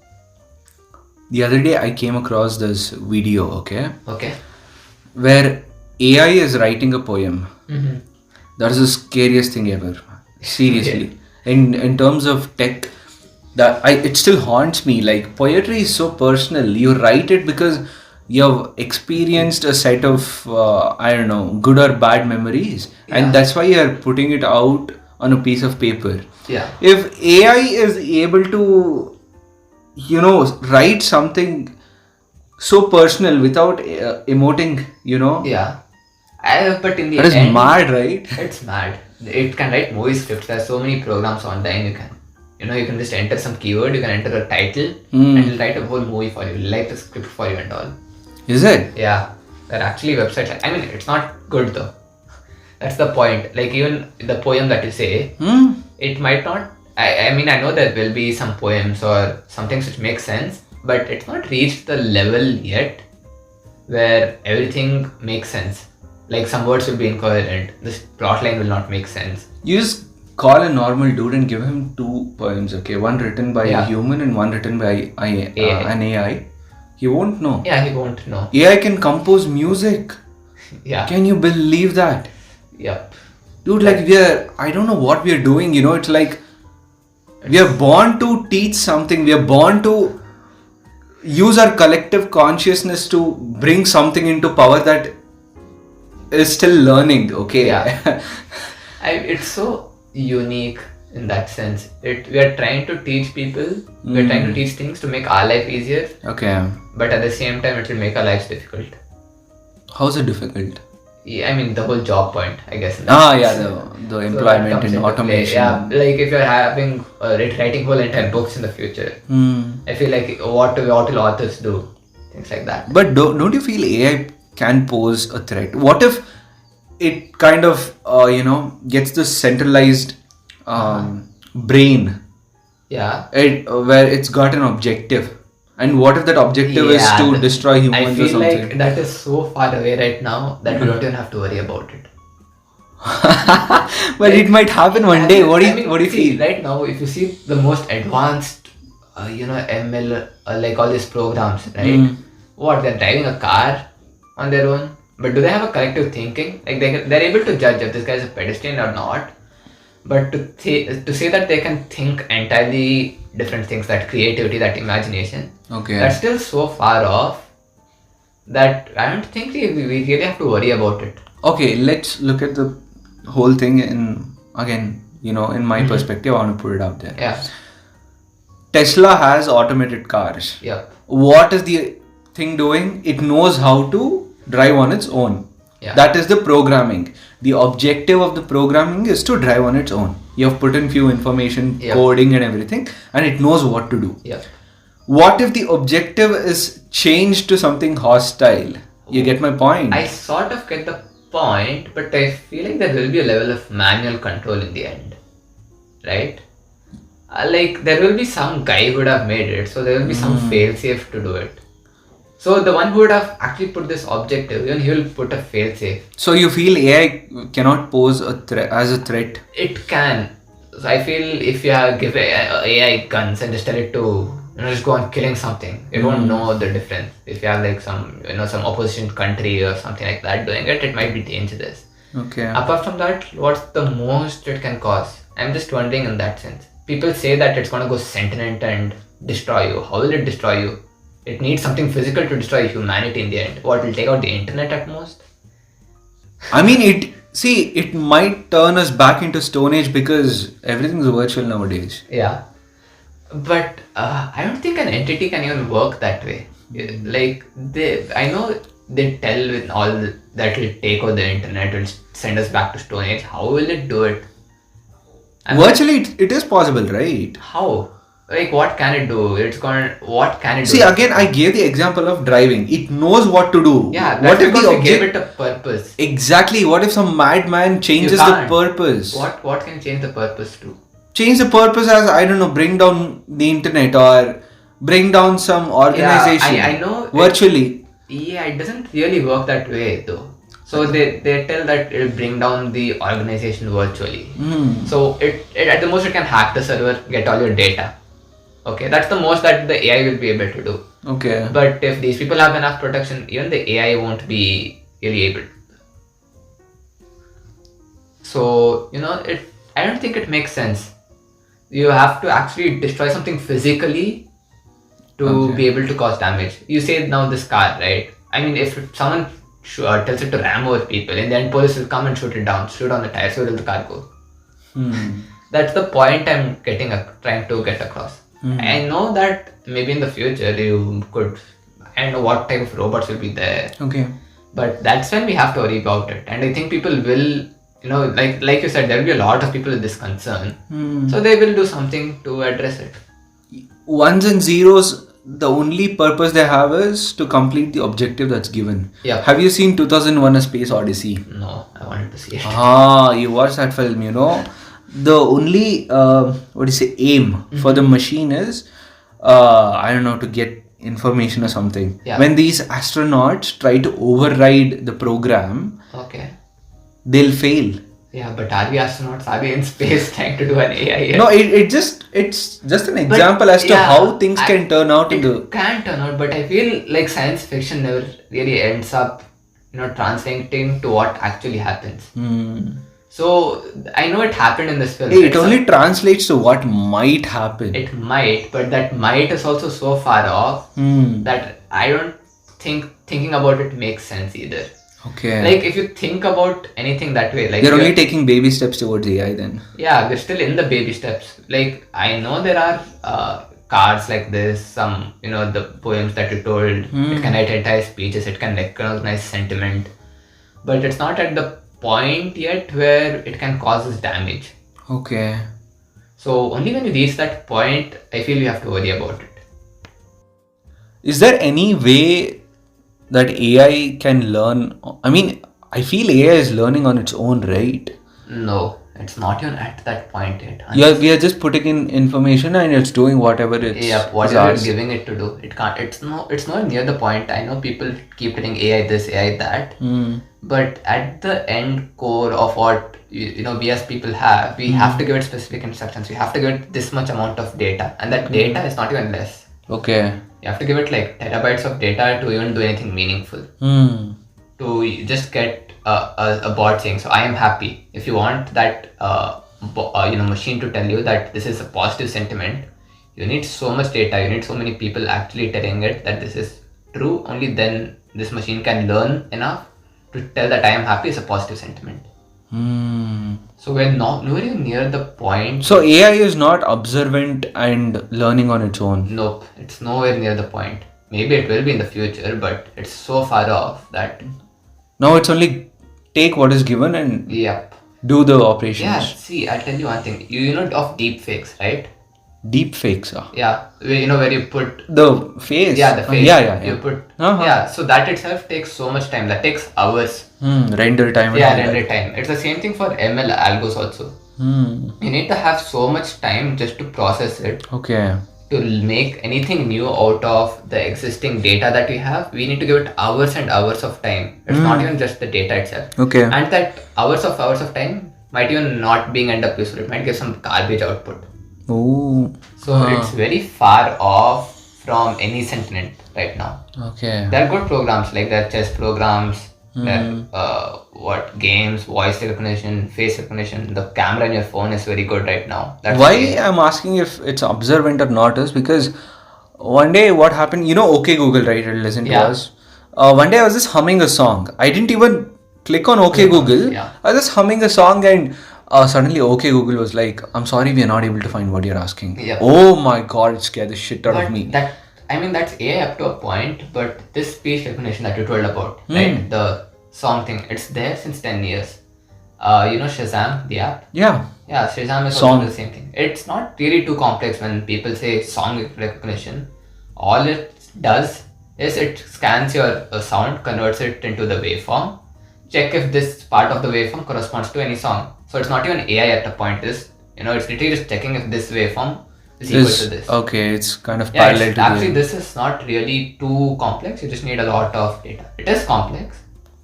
The other day I came across this video, okay, where AI is writing a poem. That is the scariest thing ever. Seriously. In terms of tech, it still haunts me. Like poetry is so personal. You write it because you have experienced a set of good or bad memories, and that's why you are putting it out on a piece of paper. Yeah. If AI is able to write something so personal without emoting, Yeah. But in the that is end, mad, right? it's mad. It can write movie scripts. There's so many programs online. You can just enter some keyword. You can enter a title, and it'll write a whole movie for you. It'll write the script for you and all. Is it? Yeah, there are actually websites. I mean, it's not good though. That's the point. Like even the poem that you say, it might not. I mean, I know there will be some poems or some things which make sense, but it's not reached the level yet where everything makes sense. Like some words will be incoherent. This plot line will not make sense. You just call a normal dude and give him 2 poems, okay? One written by a human and one written by an AI. He won't know. Yeah, he won't know. AI can compose music. Yeah. Can you believe that? Yep. Dude, like I don't know what we are doing, you know, it's like we are born to teach something. We are born to use our collective consciousness to bring something into power that is still learning, okay? Yeah. It's so unique in that sense. We are trying to teach people, we are trying to teach things to make our life easier. Okay. But at the same time, it will make our lives difficult. How's it difficult? Yeah, I mean, the whole job point, I guess. The employment and automation. Yeah, like if you're having writing whole entire books in the future, I feel like what will authors do? Things like that. But don't you feel AI can pose a threat? What if it kind of, gets this centralized brain? Yeah. Where it's got an objective. And what if that objective is to destroy humans or something? I feel like that is so far away right now that we don't even have to worry about it. But it might happen one day. What do you feel? Right now, if you see the most advanced, ML, like all these programs, right? What, they're driving a car on their own, but do they have a collective thinking? Like they're able to judge if this guy is a pedestrian or not. But to say that they can think entirely different things, that creativity, that imagination, that's still so far off that I don't think we really have to worry about it. Okay, let's look at the whole thing in my perspective. I want to put it out there. Yeah. Tesla has automated cars. Yeah. What is the thing doing? It knows how to drive on its own. Yeah. That is the programming. The objective of the programming is to drive on its own. You have put in few information, coding and everything, and it knows what to do. Yeah. What if the objective is changed to something hostile? You get my point? I sort of get the point, but I feel like there will be a level of manual control in the end, right? Like there will be some guy who would have made it, so there will be some fail-safe to do it. So the one who would have actually put this objective, even he will put a fail-safe. So you feel AI cannot pose as a threat? It can. So I feel if you give AI guns and just tell it to just go on killing something, it won't know the difference. If you have like some opposition country or something like that doing it, it might be dangerous. Okay. Apart from that, what's the most it can cause? I'm just wondering in that sense. People say that it's gonna go sentient and destroy you. How will it destroy you? It needs something physical to destroy humanity in the end. What, will take out the internet at most? I mean, it might turn us back into Stone Age because everything's virtual nowadays. Yeah. But I don't think an entity can even work that way. Like, I know they tell with all that will take over the internet, will send us back to Stone Age. How will it do it? Virtually, it is possible, right? How? Like, what can it do? What can it do? See, again, I gave the example of driving. It knows what to do. Yeah, that's because we gave it a purpose. Exactly. What if some madman changes the purpose? What can change the purpose to? Change the purpose as, I don't know, bring down the internet or bring down some organization. Yeah, I know. Virtually. It doesn't really work that way though. So they tell that it will bring down the organization virtually. So it at the most it can hack the server, get all your data. Okay, that's the most that the AI will be able to do. Okay. But if these people have enough protection, even the AI won't be really able. So, I don't think it makes sense. You have to actually destroy something physically to be able to cause damage. You say now this car, right? I mean, if someone tells it to ram over people, and then police will come and shoot it down, shoot on the tires, so will the car go. That's the point I'm trying to get across. I know that maybe in the future I don't know what type of robots will be there. Okay. But that's when we have to worry about it. And I think people will, like you said, there will be a lot of people with this concern. So they will do something to address it. Ones and zeros, the only purpose they have is to complete the objective that's given. Yeah. Have you seen 2001: A Space Odyssey? No, I wanted to see it. You watched that film, The only, aim for the machine is, to get information or something. Yeah. When these astronauts try to override the program, Okay. they'll fail. Yeah, but are we astronauts? Are we in space trying to do an AI yet? No, it's just an example as to yeah, how things can turn out in the. It can turn out, but I feel like science fiction never really ends up, translating to what actually happens. So I know it happened in this film. It only translates to what might happen. It might, but that might is also so far off that I don't think thinking about it makes sense either. Okay. Like if you think about anything that way, like you're only taking baby steps towards AI then. Yeah, we're still in the baby steps. Like I know there are cards like this, some the poems that you told. It can identify speeches, it can recognize sentiment, but it's not at the point yet where it can cause us damage. Okay. So only when you reach that point, I feel you have to worry about it. Is there any way that AI can learn? I mean, I feel AI is learning on its own, right? No, it's not even at that point yet. Yeah, we are just putting in information and it's doing whatever it's. Yeah, whatever you're giving it to do. It can't. It's not near the point. I know people keep telling AI this, AI that, but at the end core of what we as people have, we have to give it specific instructions. We have to give it this much amount of data, and that data is not even less. Okay. You have to give it like terabytes of data to even do anything meaningful. To just get a bot saying, so I am happy. If you want that machine to tell you that this is a positive sentiment, you need so much data, you need so many people actually telling it that this is true. Only then this machine can learn enough to tell that I am happy is a positive sentiment. So we're nowhere near the point. So AI is not observant and learning on its own. Nope, it's nowhere near the point. Maybe it will be in the future, but it's so far off that. Now it's only take what is given and do the operations. Yeah, see, I'll tell you one thing. You know of deep fakes, right? Deep fakes, Yeah, where you put the face. Yeah, the face. Yeah. You put so that itself takes so much time. That takes hours. Render time. Yeah, render time. It's the same thing for ML algos also. You need to have so much time just to process it. Okay. To make anything new out of the existing data that we have, we need to give it hours and hours of time. It's not even just the data itself. Okay. And that hours of time might even not being end up useful. It might give some garbage output. Oh. So it's very far off from any sentiment right now. Okay. There are good programs, like there are chess programs, there games, voice recognition, face recognition. The camera in your phone is very good right now. Why I'm asking if it's observant or not is because one day what happened, OK Google, right? It'll listen to us. One day I was just humming a song. I didn't even click on OK Google. Yeah. I was just humming a song and suddenly OK Google was like, I'm sorry, we are not able to find what you're asking. Yeah. Oh my God, it scared the shit out of me. That's AI up to a point, but this speech recognition that you told about, right? The song thing, it's there since 10 years. Shazam, the app? Yeah. Yeah, Shazam is also the same thing. It's not really too complex when people say song recognition. All it does is it scans your sound, converts it into the waveform, check if this part of the waveform corresponds to any song. So it's not even AI at the point. It's literally just checking if this waveform is equal to this. Okay, it's kind of parallel to actually this is not really too complex. You just need a lot of data. It is complex,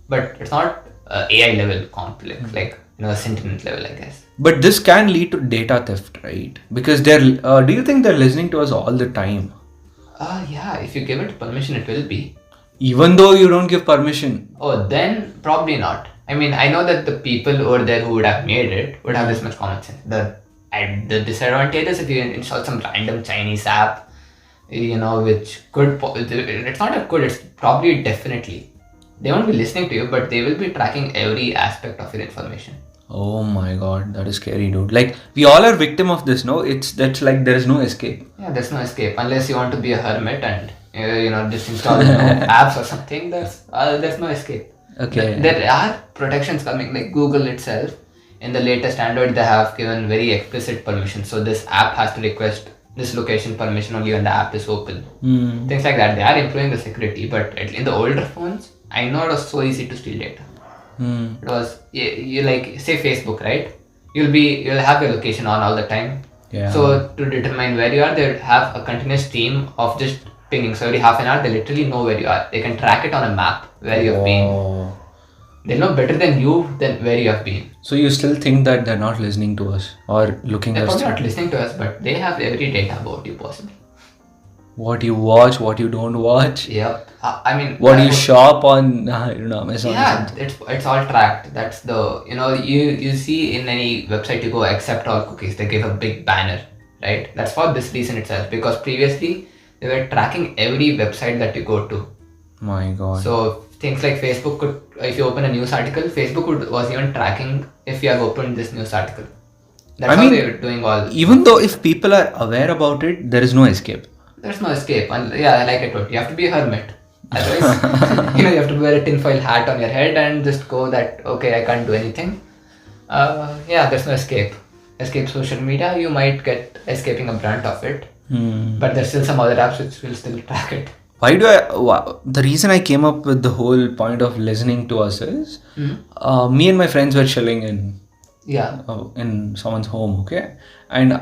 but it's not AI level complex, like a sentiment level, I guess. But this can lead to data theft, right? Because do you think they're listening to us all the time? Yeah, if you give it permission, it will be. Even though you don't give permission? Oh, then probably not. I mean, I know that the people over there who would have made it would have this much common sense. The disadvantage is if you install some random Chinese app, which could, it's not a could, it's probably definitely. They won't be listening to you, but they will be tracking every aspect of your information. Oh my God, that is scary, dude. Like, we all are victim of this, no? That's like there is no escape. Yeah, there's no escape unless you want to be a hermit and just install apps or something. There's no escape. Okay. There are protections coming, like Google itself. In the latest Android, they have given very explicit permissions. So this app has to request this location permission only when the app is open. Things like that. They are improving the security, but in the older phones, I know it was so easy to steal data. It was you like say Facebook, right? You'll have your location on all the time. Yeah. So to determine where you are, they have a continuous stream of just pinging. So every half an hour, they literally know where you are. They can track it on a map where you've been. They'll know better than you than where you have been. So you still think that they're not listening to us or looking They're us probably through? not listening to us, but they have every data about you possible. What you watch, what you don't watch, Yep. I mean, what you shop on, I don't know, Amazon or yeah, something. it's all tracked. That's the you see in any website you go accept all cookies. They give a big banner, right? That's for this reason itself, because previously they were tracking every website that you go to. My God. So things like Facebook could, if you open a news article, Facebook was even tracking if you have opened this news article. That's how they were doing all. Even though if people are aware about it, there is no escape. There's no escape. And yeah, like I told you, have to be a hermit. Otherwise, you have to wear a tinfoil hat on your head and just go that, okay, I can't do anything. Yeah, there's no escape. Escape social media, you might get escaping a brunt of it. But there's still some other apps which will still track it. The reason I came up with the whole point of listening to us is, me and my friends were chilling in someone's home, okay, and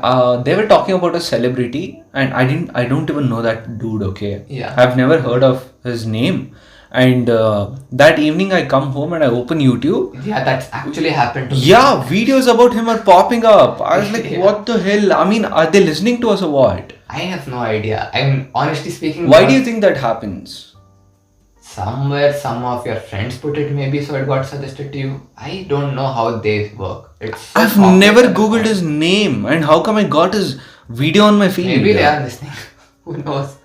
they were talking about a celebrity, and I don't even know that dude, okay. I've never heard of his name, and that evening I come home and I open YouTube. Yeah, that's actually happened to me. Yeah, videos about him are popping up. I was like, what the hell? I mean, are they listening to us or what? I have no idea. I mean, honestly speaking, why do you think that happens? Somewhere some of your friends put it, maybe, so it got suggested to you. I don't know how they work. I've never googled his name, and how come I got his video on my feed? Maybe they are listening. Who knows?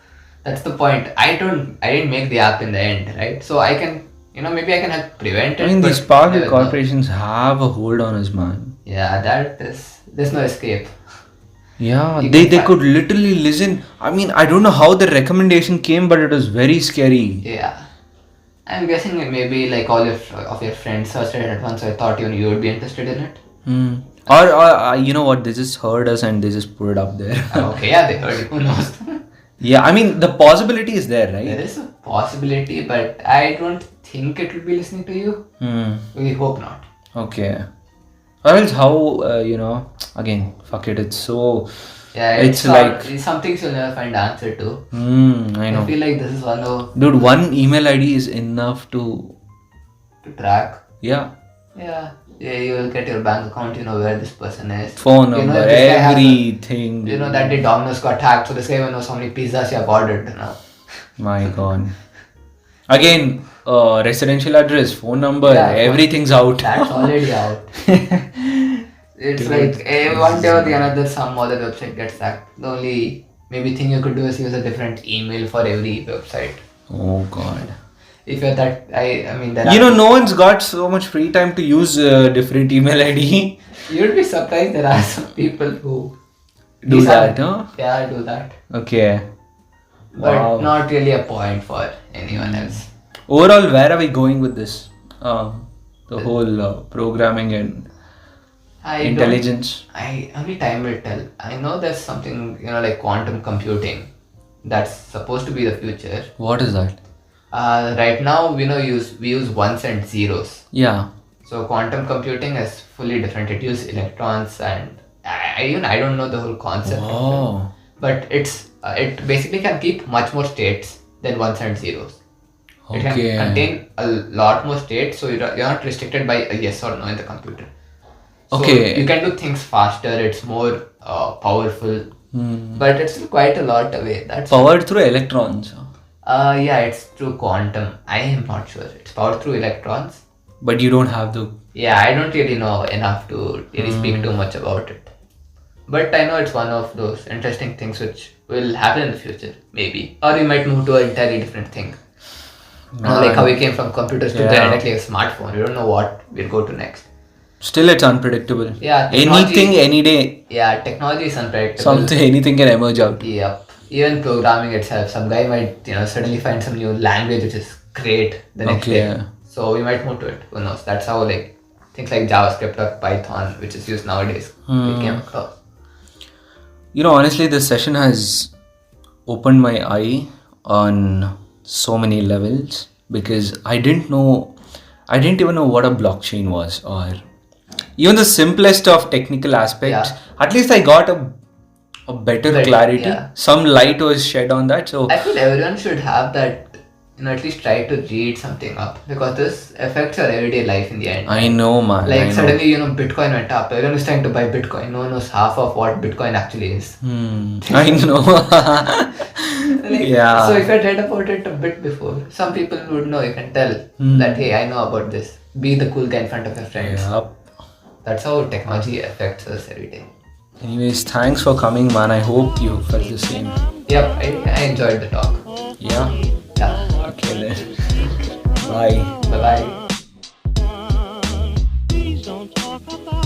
That's the point. I didn't make the app in the end, right? So I can, maybe I can help prevent it. I mean, these powerful corporations have a hold on us, man. Yeah, there's no escape. Yeah, they could literally listen. I mean, I don't know how the recommendation came, but it was very scary. Yeah. I'm guessing maybe like all of your friends searched it at once, so I thought you would be interested in it. Or you know what, they just heard us and they just put it up there. Okay, yeah, they heard you. Who knows? Yeah, I mean, the possibility is there, right? There is a possibility, but I don't think it will be listening to you. We hope not. Okay. Or else how, again, fuck it, it's so... Yeah, it's like... Some things you'll never find the answer to. I know. I feel like this is one of... Dude, one email ID is enough to... To track? Yeah. Yeah, you will get your bank account, where this person is. Phone number, everything. That day Domino's got hacked, so this guy even knows how many pizzas you have ordered, My God. Again, residential address, phone number, everything's out. That's already out. It's like one day or the another, some other website gets hacked. The only maybe thing you could do is use a different email for every website. Oh God. If you're that, I mean that. No one's got so much free time to use a different email ID. You'd be surprised there are some people who do that, huh? Yeah, do that. Okay. But not really a point for anyone else. Overall, where are we going with this? The whole programming and intelligence. Only time will tell. I know there's something like quantum computing that's supposed to be the future. What is that? Right now we use ones and zeros. Yeah. So quantum computing is fully different. It uses electrons, and I don't know the whole concept of it. But it basically can keep much more states than ones and zeros. Okay. It can contain a lot more states, so you're not restricted by a yes or no in the computer. So you can do things faster. It's more powerful, but it's still quite a lot away. That's powered through electrons. Yeah, it's through quantum. I am not sure. It's powered through electrons. But you don't have the... Yeah, I don't really know enough to really speak too much about it. But I know it's one of those interesting things which will happen in the future, maybe. Or we might move to an entirely different thing. Like how we came from computers to directly a smartphone. We don't know what we'll go to next. Still, it's unpredictable. Yeah, anything, any day. Yeah, technology is unpredictable. Anything can emerge out. Yep. Even programming itself, some guy might suddenly find some new language which is great the next day. So we might move to it. Who knows? That's how things like JavaScript or Python, which is used nowadays, we came across. Honestly, this session has opened my eye on so many levels, because I didn't even know what a blockchain was, or even the simplest of technical aspects. At least I got a better clarity. Some light was shed on that. So I feel everyone should have that at least try to read something up, because this affects your everyday life in the end. I know, man. Like I know. suddenly, Bitcoin went up. Everyone is trying to buy Bitcoin. No one knows half of what Bitcoin actually is. I know. Yeah. So if I read about it a bit before, some people would know. You can tell that, hey, I know about this. Be the cool guy in front of your friends. Yep. That's how technology affects us every day. Anyways, thanks for coming, man. I hope you felt the same. Yep, I enjoyed the talk. Yeah. Yeah. Okay then. Bye. Bye bye. Please don't talk about